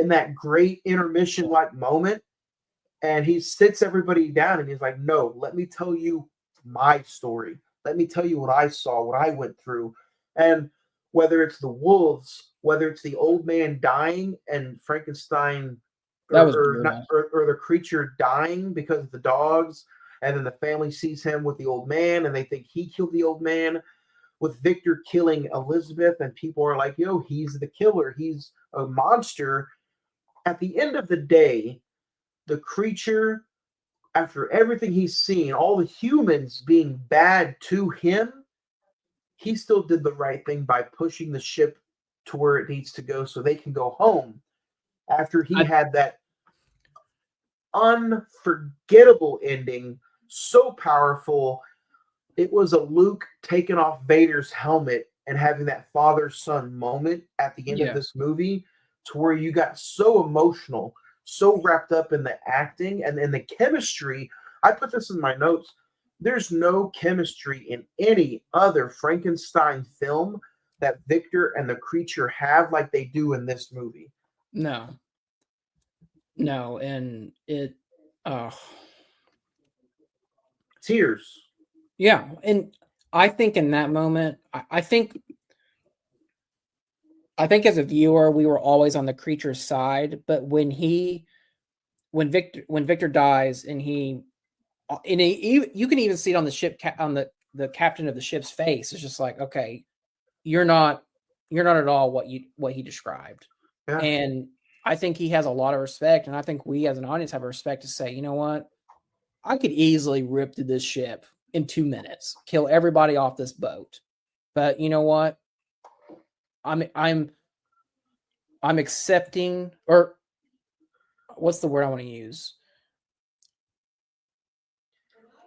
that great intermission like moment, and he sits everybody down and he's like, no, let me tell you my story. Let me tell you what I saw, what I went through. And whether it's the wolves, whether it's the old man dying and Frankenstein or the creature dying because of the dogs, and then the family sees him with the old man and they think he killed the old man, with Victor killing Elizabeth and people are like, yo, he's the killer. He's a monster. At the end of the day, the creature, after everything he's seen, all the humans being bad to him, he still did the right thing by pushing the ship to where it needs to go so they can go home. After he had that unforgettable ending, so powerful, it was a Luke taking off Vader's helmet and having that father-son moment at the end of this movie to where you got so emotional, so wrapped up in the acting and in the chemistry. I put this in my notes. There's no chemistry in any other Frankenstein film that Victor and the creature have like they do in this movie. No, and it, uh, Tears. yeah, and I think in that moment, I think as a viewer, we were always on the creature's side. But when Victor dies, and you can even see it on the ship, on the captain of the ship's face. It's just like, okay, you're not at all what he described. Yeah. And I think he has a lot of respect, and I think we as an audience have a respect to say, you know what, I could easily rip through this ship in 2 minutes, kill everybody off this boat. But you know what? I'm accepting, or what's the word I want to use?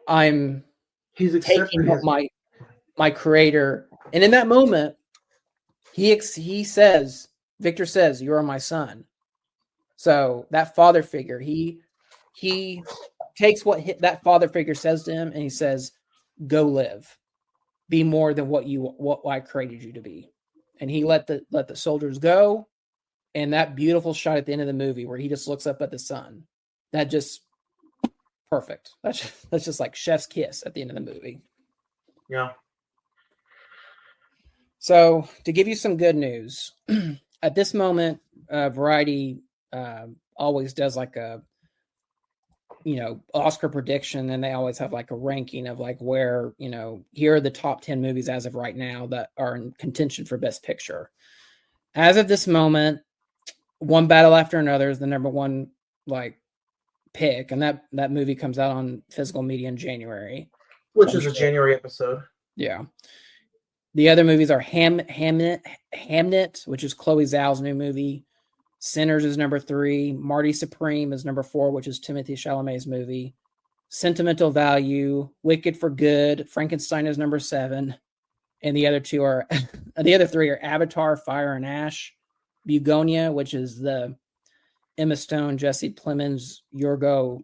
He's accepting taking what my creator, and in that moment, he says, Victor says, "You are my son." So that father figure, he takes what that father figure says to him, and he says, "Go live, be more than what I created you to be." And he let the soldiers go. And that beautiful shot at the end of the movie where he just looks up at the sun, that just perfect. That's just like chef's kiss at the end of the movie. Yeah. So to give you some good news, at this moment, Variety always does like a, Oscar prediction, and they always have like a ranking of like where, here are the top 10 movies as of right now that are in contention for Best Picture. As of this moment, One Battle After Another is the number one like pick, and that movie comes out on physical media in January, which is a January episode. Yeah. The other movies are Hamnet, which is Chloe Zhao's new movie. Sinners is number 3. Marty Supreme is number 4, which is Timothée Chalamet's movie. Sentimental Value, Wicked for Good, Frankenstein is number 7, and the other 3 are Avatar, Fire and Ash, Bugonia, which is the Emma Stone, Jesse Plemons, Yorgo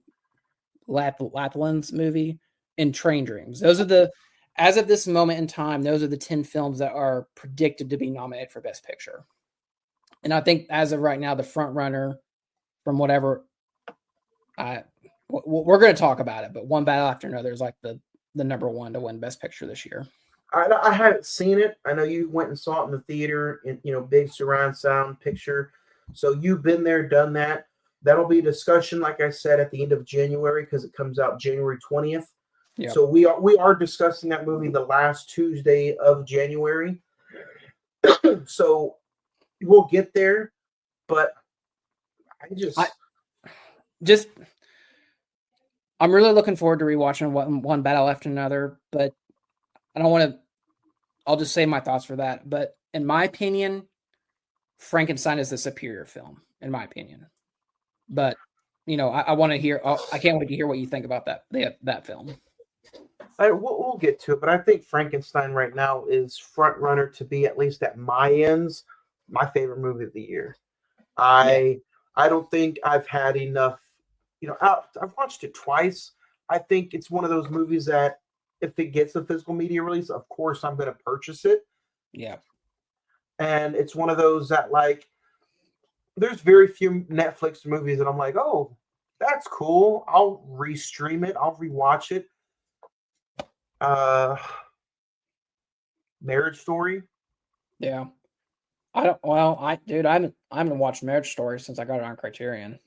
Lathalan's movie, and Train Dreams. Those are as of this moment in time, those are the 10 films that are predicted to be nominated for Best Picture. And I think as of right now, the front runner from whatever, we're going to talk about it, but One Battle After Another is like the number one to win Best Picture this year. I haven't seen it. I know you went and saw it in the theater, in big surround sound picture. So you've been there, done that. That'll be a discussion, like I said, at the end of January, because it comes out January 20th. Yep. So we are discussing that movie the last Tuesday of January. So we'll get there, but I'm really looking forward to rewatching One Battle After Another, but I don't want to. I'll just say my thoughts for that. But in my opinion, Frankenstein is the superior film, in my opinion. But I want to hear. I can't wait to hear what you think about that film. We'll get to it, but I think Frankenstein right now is front runner to be, at least at my ends, my favorite movie of the year. I don't think I've had enough. I've watched it twice. I think it's one of those movies that if it gets a physical media release, of course I'm going to purchase it. Yeah. And it's one of those that, like, there's very few Netflix movies that I'm like, oh, that's cool. I'll restream it. I'll rewatch it. Marriage Story. Yeah. I haven't watched Marriage Story since I got it on Criterion.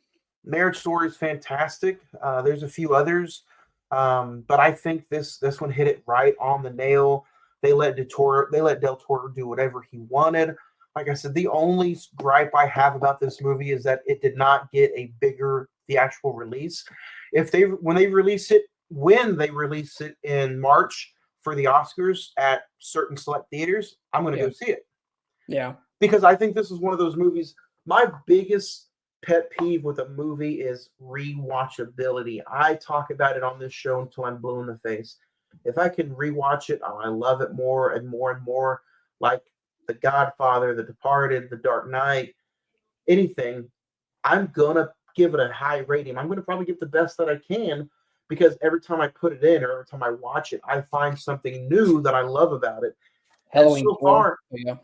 Marriage Story is fantastic. There's a few others. But I think this one hit it right on the nail. They let Del Toro do whatever he wanted. Like I said, the only gripe I have about this movie is that it did not get a bigger theatrical release. When they release it in March for the Oscars at certain select theaters, I'm going to go see it. Yeah. Because I think this is one of those movies. My biggest pet peeve with a movie is rewatchability. I talk about it on this show until I'm blue in the face. If I can rewatch it, I love it more and more and more. Like The Godfather, The Departed, The Dark Knight, anything, I'm going to give it a high rating. I'm going to probably give the best that I can because every time I put it in or every time I watch it, I find something new that I love about it. Halloween so 4. far, Yeah.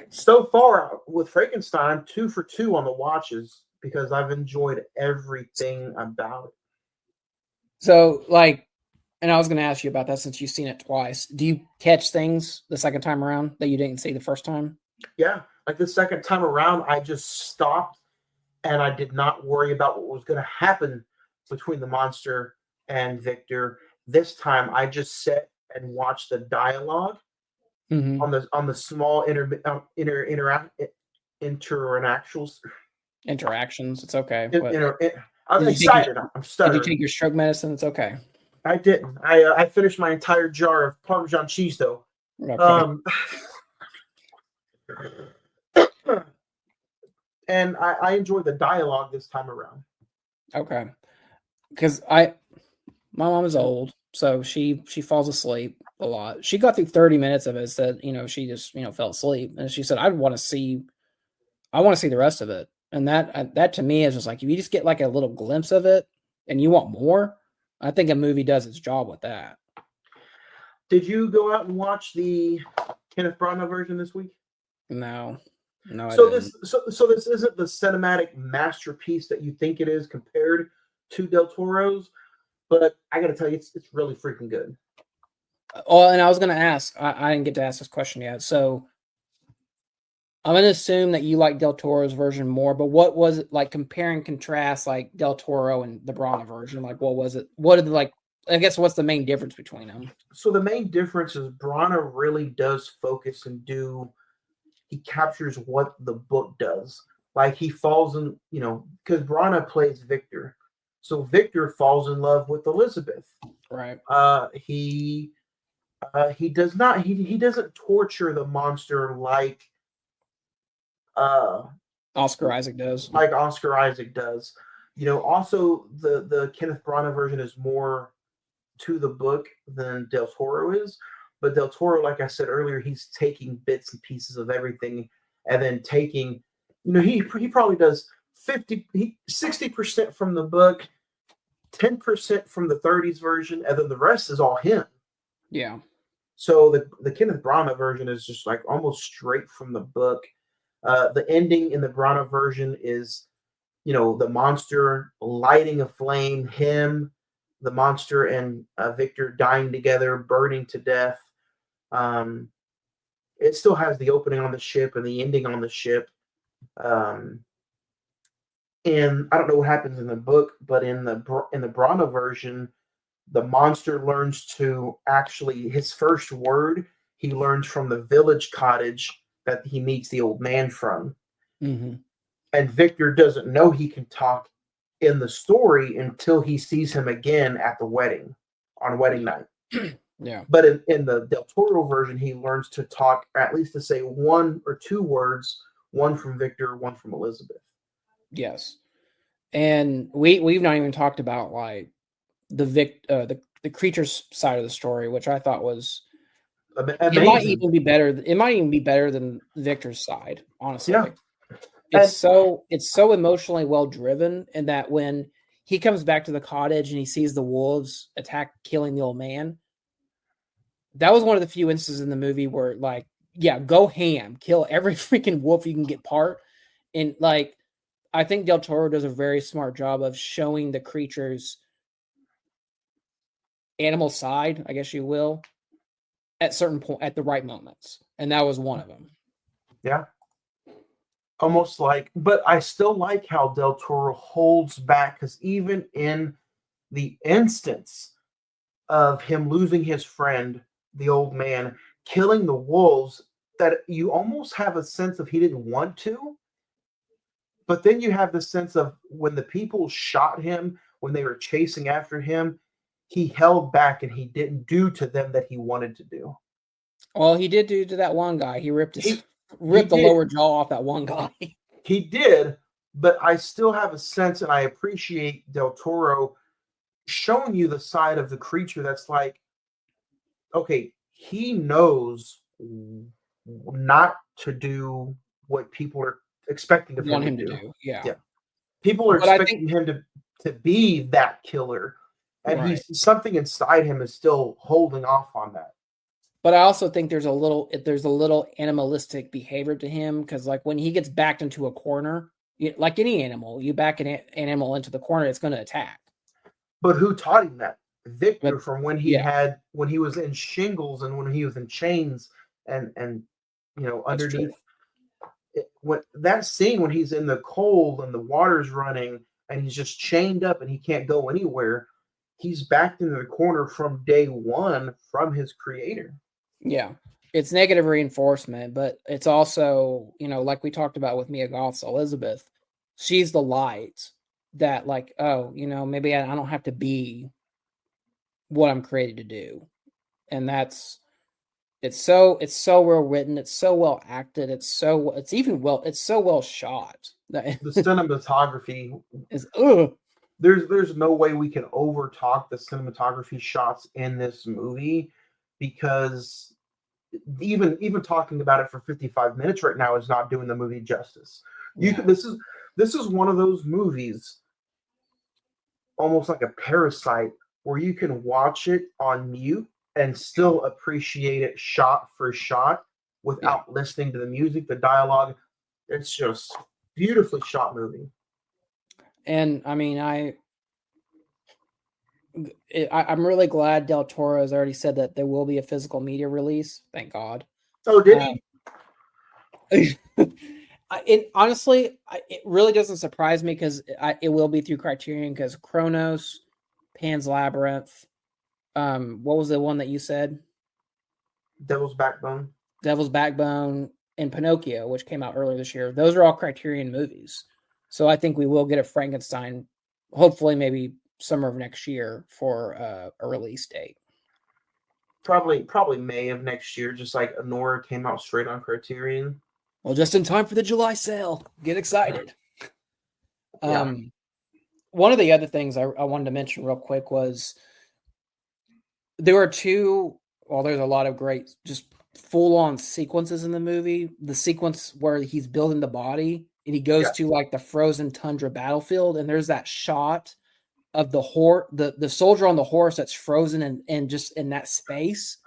so far with Frankenstein, 2 for 2 on the watches because I've enjoyed everything about it. So, like, and I was going to ask you about that since you've seen it twice. Do you catch things the second time around that you didn't see the first time? Yeah, like the second time around, I just stopped and I did not worry about what was going to happen between the monster and Victor. This time, I just sat and watched the dialogue Mm-hmm. on the small interactions. Interactions. It's okay. What? I'm Did you take excited. I'm Did you stuttering. take your stroke medicine? It's okay. I didn't. I finished my entire jar of Parmesan cheese though. Okay. And I enjoyed the dialogue this time around. Okay. Because my mom is old, so she falls asleep a lot. She got through 30 minutes of it. Said she just fell asleep, and she said I want to see the rest of it. And that to me is just like if you just get like a little glimpse of it and you want more, I think a movie does its job with that. Did you go out and watch the Kenneth Branagh version this week? No, I So didn't. this isn't the cinematic masterpiece that you think it is compared to Del Toro's, but I got to tell you, it's really freaking good. Oh, and I was going to ask. I didn't get to ask this question yet. So I'm going to assume that you like Del Toro's version more. But what was it like? Compare and contrast, like Del Toro and the Branagh version. Like, what was it? What did like? I guess what's the main difference between them? So the main difference is Branagh really does focus and he captures what the book does. Like he falls in, because Branagh plays Victor. So Victor falls in love with Elizabeth. Right. He does not he doesn't torture the monster like Oscar Isaac does. Like Oscar Isaac does. Also the Kenneth Branagh version is more to the book than Del Toro is. But Del Toro, like I said earlier, he's taking bits and pieces of everything and then taking, he probably does 60% from the book, 10% from the 30s version, and then the rest is all him. Yeah. So the Kenneth Branagh version is just like almost straight from the book. The ending in the Branagh version is, the monster lighting a flame, the monster and Victor dying together, burning to death. It still has the opening on the ship and the ending on the ship. And I don't know what happens in the book, but in the Branagh version, the monster learns to actually his first word he learns from the village cottage that he meets the old man from. Mm-hmm. And Victor doesn't know he can talk in the story until he sees him again at the wedding on wedding night. Yeah. But in the Del Toro version, he learns to talk, or at least to say one or two words, one from Victor, one from Elizabeth. Yes. And we've not even talked about like the creature's side of the story, which I thought was amazing. It might even be better than Victor's side, honestly. Yeah. It's so emotionally well driven, and that when he comes back to the cottage and he sees the wolves killing the old man, that was one of the few instances in the movie where, like, yeah, go ham, kill every freaking wolf you can get part. And like, I think Del Toro does a very smart job of showing the creature's animal side, I guess you will, at certain point at the right moments, and that was one of them. Yeah. Almost like, but I still like how Del Toro holds back, because even in the instance of him losing his friend, the old man, killing the wolves, that you almost have a sense of he didn't want to, but then you have the sense of when the people shot him, when they were chasing after him, he held back and he didn't do to them that he wanted to do. Well, he did do to that one guy. He ripped the lower jaw off that one guy. He did, but I still have a sense, and I appreciate Del Toro showing you the side of the creature that's like, okay, he knows not to do what people are expecting of him to do. Yeah. People are expecting him to be that killer, and Right. he's something inside him is still holding off on that. But I also think there's a little animalistic behavior to him, because like when he gets backed into a corner, like any animal, you back an animal into the corner, it's going to attack. But who taught him that? Victor, But from when yeah, he was in shingles and when he was in chains and that's true. underneath when that scene when he's in the cold and the water's running and he's just chained up and he can't go anywhere, he's backed into the corner from day one from his creator. Yeah. It's negative reinforcement, but it's also, like we talked about with Mia Goth's Elizabeth, she's the light that like, oh, maybe I don't have to be what I'm created to do. And it's so well written, it's so well acted, it's so well shot. The cinematography Is there's no way we can overtalk the cinematography shots in this movie, because even talking about it for 55 minutes right now is not doing the movie justice. This is one of those movies, almost like a Parasite, where you can watch it on mute and still appreciate it shot for shot without listening to the music, the dialogue. It's just beautifully shot movie. And I mean, I'm really glad Del Toro has already said that there will be a physical media release. Thank God. Oh, did he? Honestly, it really doesn't surprise me, because it will be through Criterion, because Kronos, Pan's Labyrinth, what was the one that you said? Devil's Backbone. Devil's Backbone and Pinocchio, which came out earlier this year. Those are all Criterion movies. So I think we will get a Frankenstein, hopefully maybe summer of next year, for a release date. Probably May of next year, just like Anora came out straight on Criterion. Well, just in time for the July sale. Get excited. Yeah. One of the other things I wanted to mention real quick was there's a lot of great just full-on sequences in the movie. The sequence where he's building the body and he goes to like the frozen tundra battlefield, and there's that shot of the soldier on the horse that's frozen and just in that space.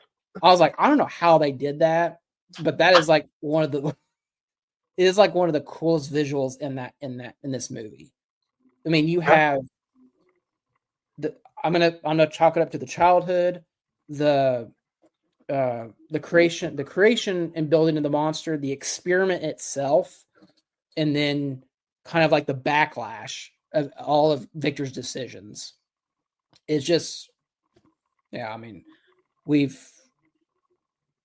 I was like, I don't know how they did that, but that is like one of the coolest visuals in this movie. I mean, you have I'm gonna chalk it up to the childhood, the creation and building of the monster, the experiment itself, and then kind of like the backlash of all of Victor's decisions. It's just, I mean, we've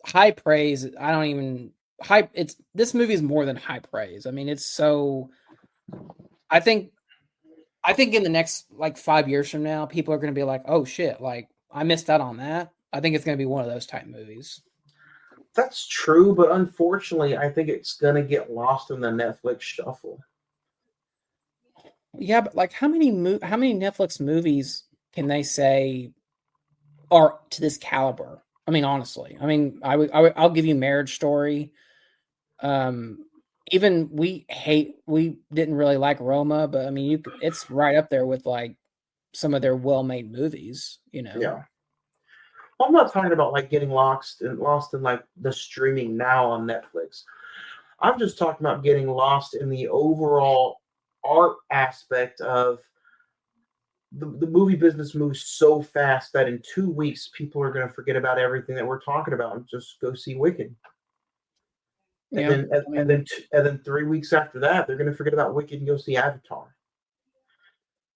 high praise. I don't even hype. This movie is more than high praise. I mean, it's so. I think in the next like 5 years from now, people are going to be like, "Oh shit! Like I missed out on that." I think it's going to be one of those type movies. That's true, but unfortunately, I think it's going to get lost in the Netflix shuffle. Yeah, but like, how many Netflix movies can they say are to this caliber? I mean, honestly, I mean, I'll give you Marriage Story. Even we didn't really like Roma, but I mean, it's right up there with like some of their well-made movies, Yeah. I'm not talking about like getting lost in like the streaming now on Netflix. I'm just talking about getting lost in the overall art aspect of the movie business moves so fast that in 2 weeks people are going to forget about everything that we're talking about and just go see Wicked. And then 3 weeks after that, they're going to forget about Wicked and go see Avatar.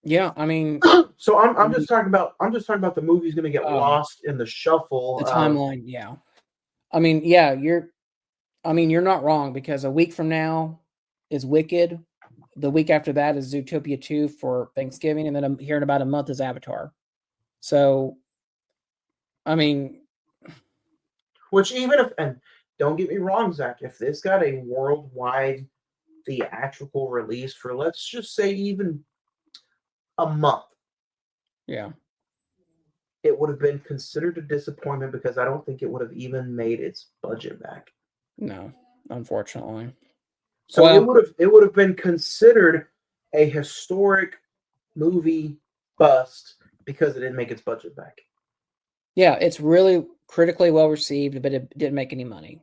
Yeah, I mean, so I'm just talking about the movie's going to get lost in the shuffle. The timeline, yeah. I mean, yeah, you're not wrong, because a week from now is Wicked. The week after that is Zootopia 2 for Thanksgiving, and then I'm hearing about a month is Avatar. So, I mean, which even if, and don't get me wrong, Zach, if this got a worldwide theatrical release for, let's just say, even a month, yeah, it would have been considered a disappointment, because I don't think it would have even made its budget back. No, unfortunately. So it would have been considered a historic movie bust because it didn't make its budget back. Yeah, it's really critically well received, but it didn't make any money.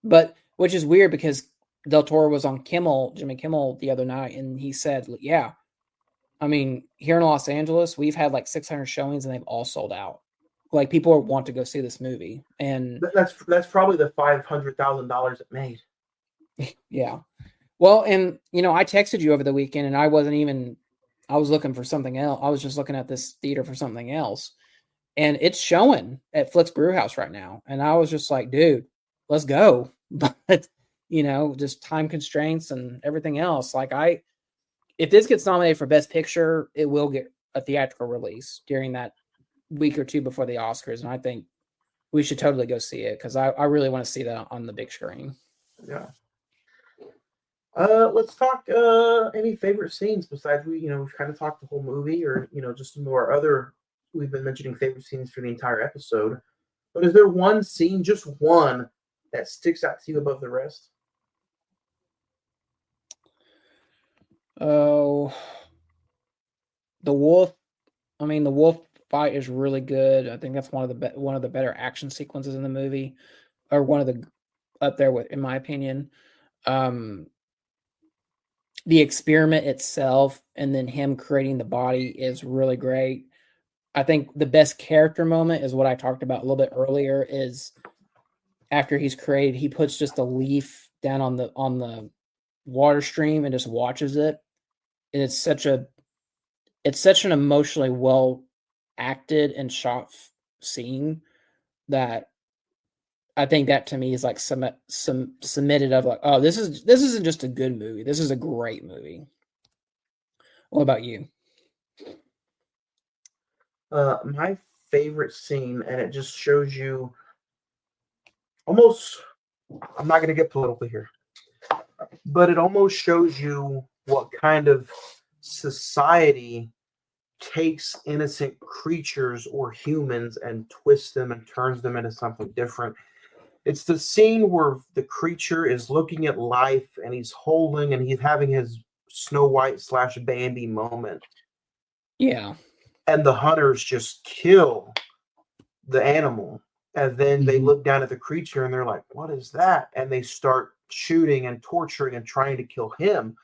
But which is weird because Del Toro was on Jimmy Kimmel the other night, and he said, "Yeah, I mean, here in Los Angeles, we've had like 600 showings, and they've all sold out. Like people want to go see this movie, and That's probably the $500,000 it made. yeah. Well, and I texted you over the weekend, and I was looking for something else. I was just looking at this theater for something else, and it's showing at Flick's Brewhouse right now, and I was just like, dude, let's go. But just time constraints and everything else. Like if this gets nominated for Best Picture, it will get a theatrical release during that week or two before the Oscars, and I think we should totally go see it because I really want to see that on the big screen. Yeah. Let's talk any favorite scenes besides we've kind of talked the whole movie, or just some more other. We've been mentioning favorite scenes for the entire episode, but is there one scene, just one, that sticks out to you above the rest? Oh, the wolf. I mean, the wolf fight is really good. I think that's one of the better action sequences in the movie, or one of the up there with, in my opinion. The experiment itself, and then him creating the body is really great. I think the best character moment is what I talked about a little bit earlier. Is after he's created, he puts just a leaf down on the water stream and just watches it, and it's such an emotionally well acted and shot scene that I think that to me is like some submitted of like, oh, this isn't just a good movie. This is a great movie. What about you? My favorite scene, and it just shows you almost. I'm not going to get political here, but it almost shows you what kind of society takes innocent creatures or humans and twists them and turns them into something different. It's the scene where the creature is looking at life and he's having his Snow White / Bambi moment. Yeah. And the hunters just kill the animal. And then they look down at the creature and they're like, what is that? And they start shooting and torturing and trying to kill him.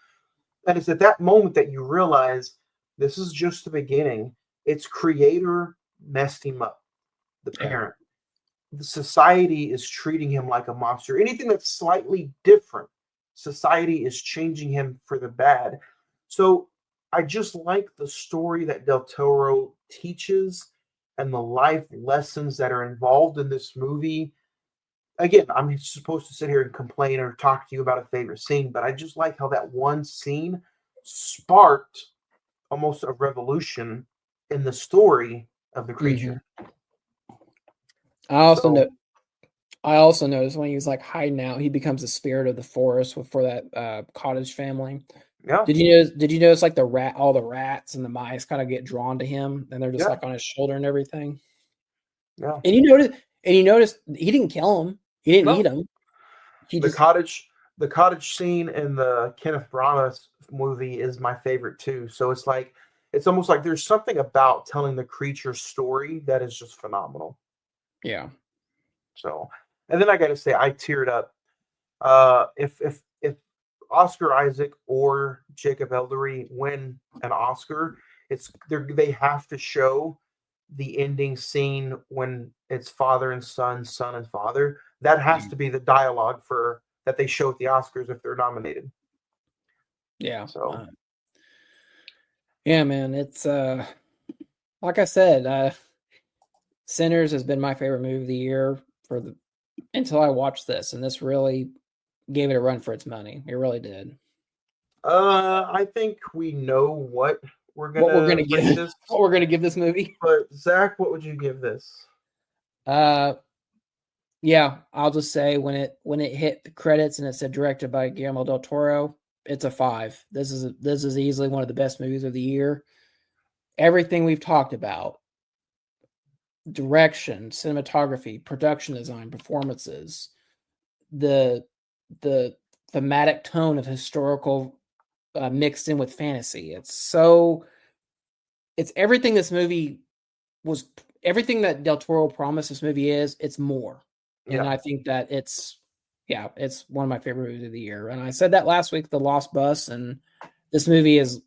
And it's at that moment that you realize this is just the beginning. Its creator messed him up, the parent. The society is treating him like a monster. Anything that's slightly different, society is changing him for the bad. So I just like the story that Del Toro teaches and the life lessons that are involved in this movie. Again, I'm supposed to sit here and complain or talk to you about a favorite scene, but I just like how that one scene sparked almost a revolution in the story of the creature. I also noticed when he was like hiding out, he becomes the spirit of the forest for that cottage family. Yeah. Did you notice like all the rats and the mice kind of get drawn to him, and they're just like on his shoulder and everything? Yeah. And you notice he didn't kill him. He didn't eat him. The cottage scene in the Kenneth Branagh movie is my favorite too. So it's almost like there's something about telling the creature's story that is just phenomenal. Yeah. So, and then I got to say, I teared up. If Oscar Isaac or Jacob Eldery win an Oscar, they have to show the ending scene when it's father and son and father. That has to be the dialogue that they show at the Oscars if they're nominated. Yeah. So, yeah, man, it's like I said, Sinners has been my favorite movie of the year until I watched this, and this really gave it a run for its money. It really did. I think we know what we're gonna give this. What we're gonna give this movie. But Zach, what would you give this? Yeah, I'll just say when it hit the credits and it said directed by Guillermo del Toro, it's a 5. This is easily one of the best movies of the year. Everything we've talked about, direction, cinematography, production design, performances, the thematic tone of historical mixed in with fantasy. It's so it's everything this movie was, everything that Del Toro promised this movie is, it's more. And Yeah. I think that it's one of my favorite movies of the year. And I said that last week, The Lost Bus, and this movie is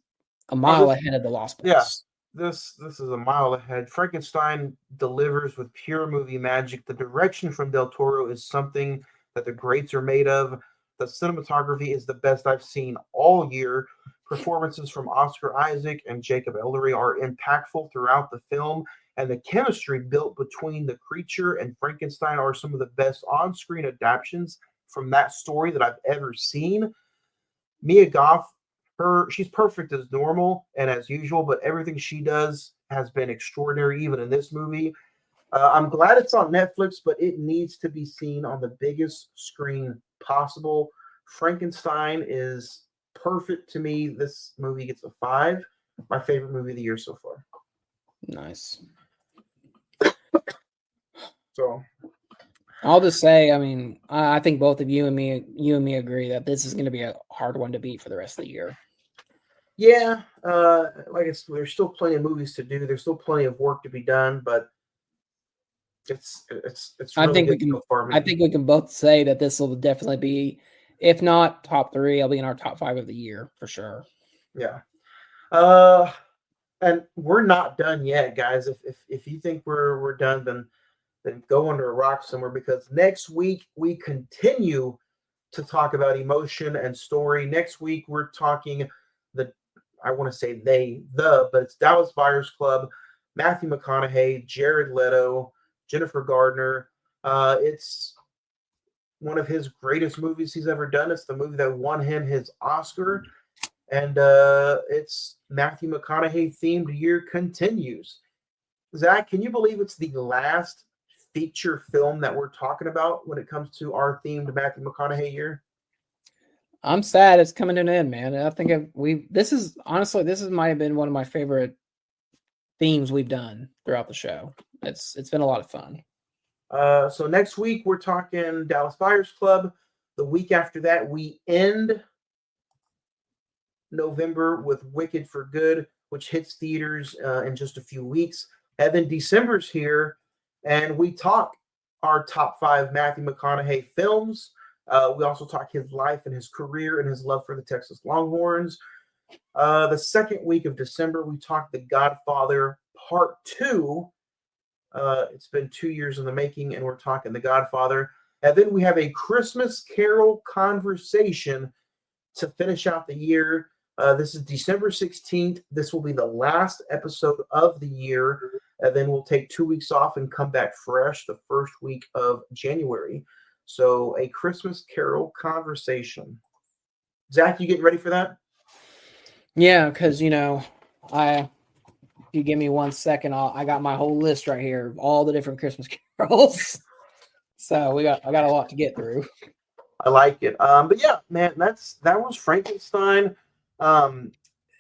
a mile ahead of The Lost Yeah. Bus. This is a mile ahead. Frankenstein delivers with pure movie magic. The direction from Del Toro is something that the greats are made of. The cinematography is the best I've seen all year. Performances from Oscar Isaac and Jacob Ellery are impactful throughout the film, and the chemistry built between the creature and Frankenstein are some of the best on-screen adaptations from that story that I've ever seen. Mia Goth, she's perfect as normal and as usual, but everything she does has been extraordinary, even in this movie. I'm glad it's on Netflix, but it needs to be seen on the biggest screen possible. Frankenstein is perfect to me. This movie gets a 5. My favorite movie of the year so far. Nice. So I'll just say, I mean, I think both of you and me agree that this is going to be a hard one to beat for the rest of the year. yeah, there's still plenty of movies to do. There's still plenty of work to be done, but it's really I think we good can. so far, I think we can both say that this will definitely be, if not top 3, it'll be in our top 5 of the year for sure. Yeah. And we're not done yet, guys. If you think we're done, then go under a rock somewhere, because next week we continue to talk about emotion and story. Next week we're talking but it's Dallas Buyers Club, Matthew McConaughey, Jared Leto, Jennifer Gardner. It's one of his greatest movies he's ever done. It's the movie that won him his Oscar. And it's Matthew McConaughey themed year continues. Zach, can you believe it's the last feature film that we're talking about when it comes to our themed Matthew McConaughey year? I'm sad it's coming to an end, man. I think this might have been one of my favorite themes we've done throughout the show. It's been a lot of fun. So next week we're talking Dallas Buyers Club. The week after that we end November with Wicked for Good, which hits theaters in just a few weeks. And then December's here, and we talk our top 5 Matthew McConaughey films. We also talk his life and his career and his love for the Texas Longhorns. The second week of December, we talk The Godfather Part 2. It's been 2 years in the making, and we're talking The Godfather. And then we have a Christmas Carol conversation to finish out the year. This is December 16th. This will be the last episode of the year. And then we'll take 2 weeks off and come back fresh the first week of January. So a Christmas Carol conversation. Zach, you getting ready for that? Yeah, because, if you give me 1 second, I got my whole list right here of all the different Christmas carols. So I got a lot to get through. I like it. But yeah, man, that was Frankenstein.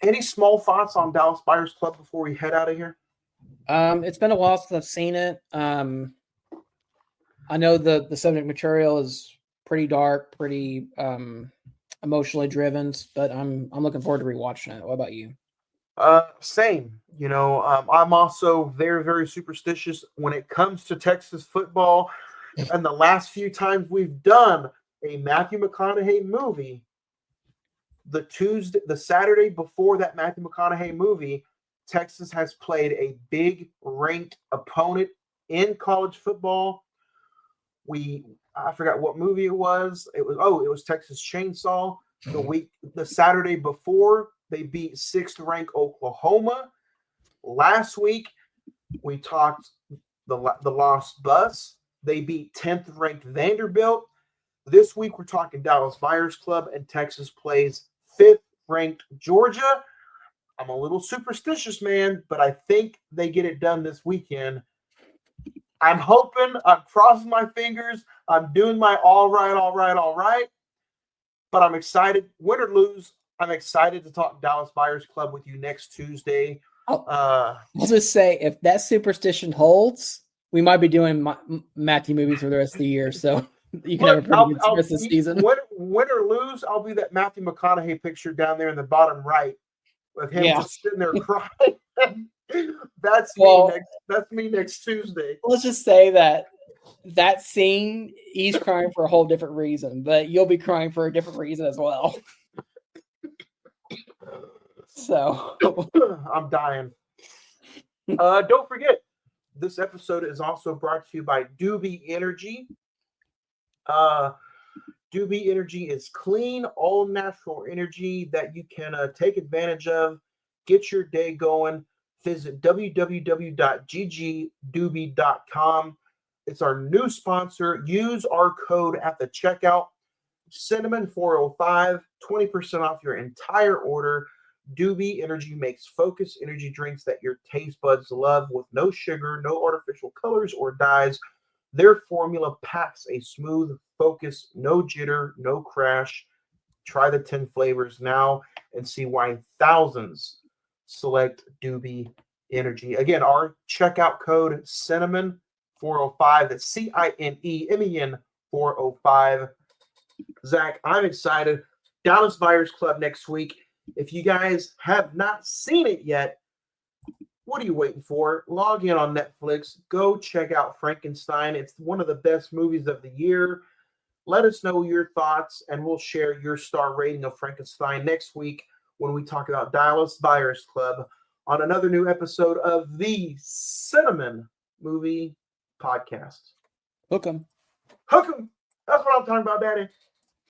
Any small thoughts on Dallas Buyers Club before we head out of here? It's been a while since I've seen it. I know the subject material is pretty dark, pretty emotionally driven, but I'm looking forward to rewatching it. What about you? Same. I'm also very, very superstitious when it comes to Texas football. And the last few times we've done a Matthew McConaughey movie, the Saturday before that Matthew McConaughey movie, Texas has played a big ranked opponent in college football. I forgot what movie it was. It was Texas Chainsaw. The Saturday before, they beat 6th ranked Oklahoma. Last week we talked the Lost Bus. They beat 10th ranked Vanderbilt. This week we're talking Dallas Buyers Club, and Texas plays 5th ranked Georgia. I'm a little superstitious, man, but I think they get it done this weekend. I'm hoping, I'm crossing my fingers, I'm doing my all right. But I'm excited. Win or lose, I'm excited to talk Dallas Buyers Club with you next Tuesday. I'll just say, if that superstition holds, we might be doing Matthew movies for the rest of the year. So you can have a pretty good rest of the season. Win or lose, I'll be that Matthew McConaughey picture down there in the bottom right with him just sitting there crying. That's Well- me next. That's me next Tuesday. Let's just say that scene, he's crying for a whole different reason, but you'll be crying for a different reason as well. So I'm dying. Don't forget, this episode is also brought to you by Doobie Energy. Doobie Energy is clean, all natural energy that you can take advantage of. Get your day going. Visit www.ggdoobie.com. It's our new sponsor. Use our code at the checkout. Cine-Men 405, 20% off your entire order. Doobie Energy makes focused energy drinks that your taste buds love with no sugar, no artificial colors or dyes. Their formula packs a smooth focus, no jitter, no crash. Try the 10 flavors now and see why thousands select Doobie Energy. Again, our checkout code Cine-Men 405. That's CINEMEN 405. Zach, I'm excited. Dallas Buyers Club next week. If you guys have not seen it yet, what are you waiting for? Log in on Netflix. Go check out Frankenstein. It's one of the best movies of the year. Let us know your thoughts, and we'll share your star rating of Frankenstein next week when we talk about Dallas Buyers Club on another new episode of the Cine-Men Movie Podcast. hook 'em. Hook 'em. That's what I'm talking about, Daddy.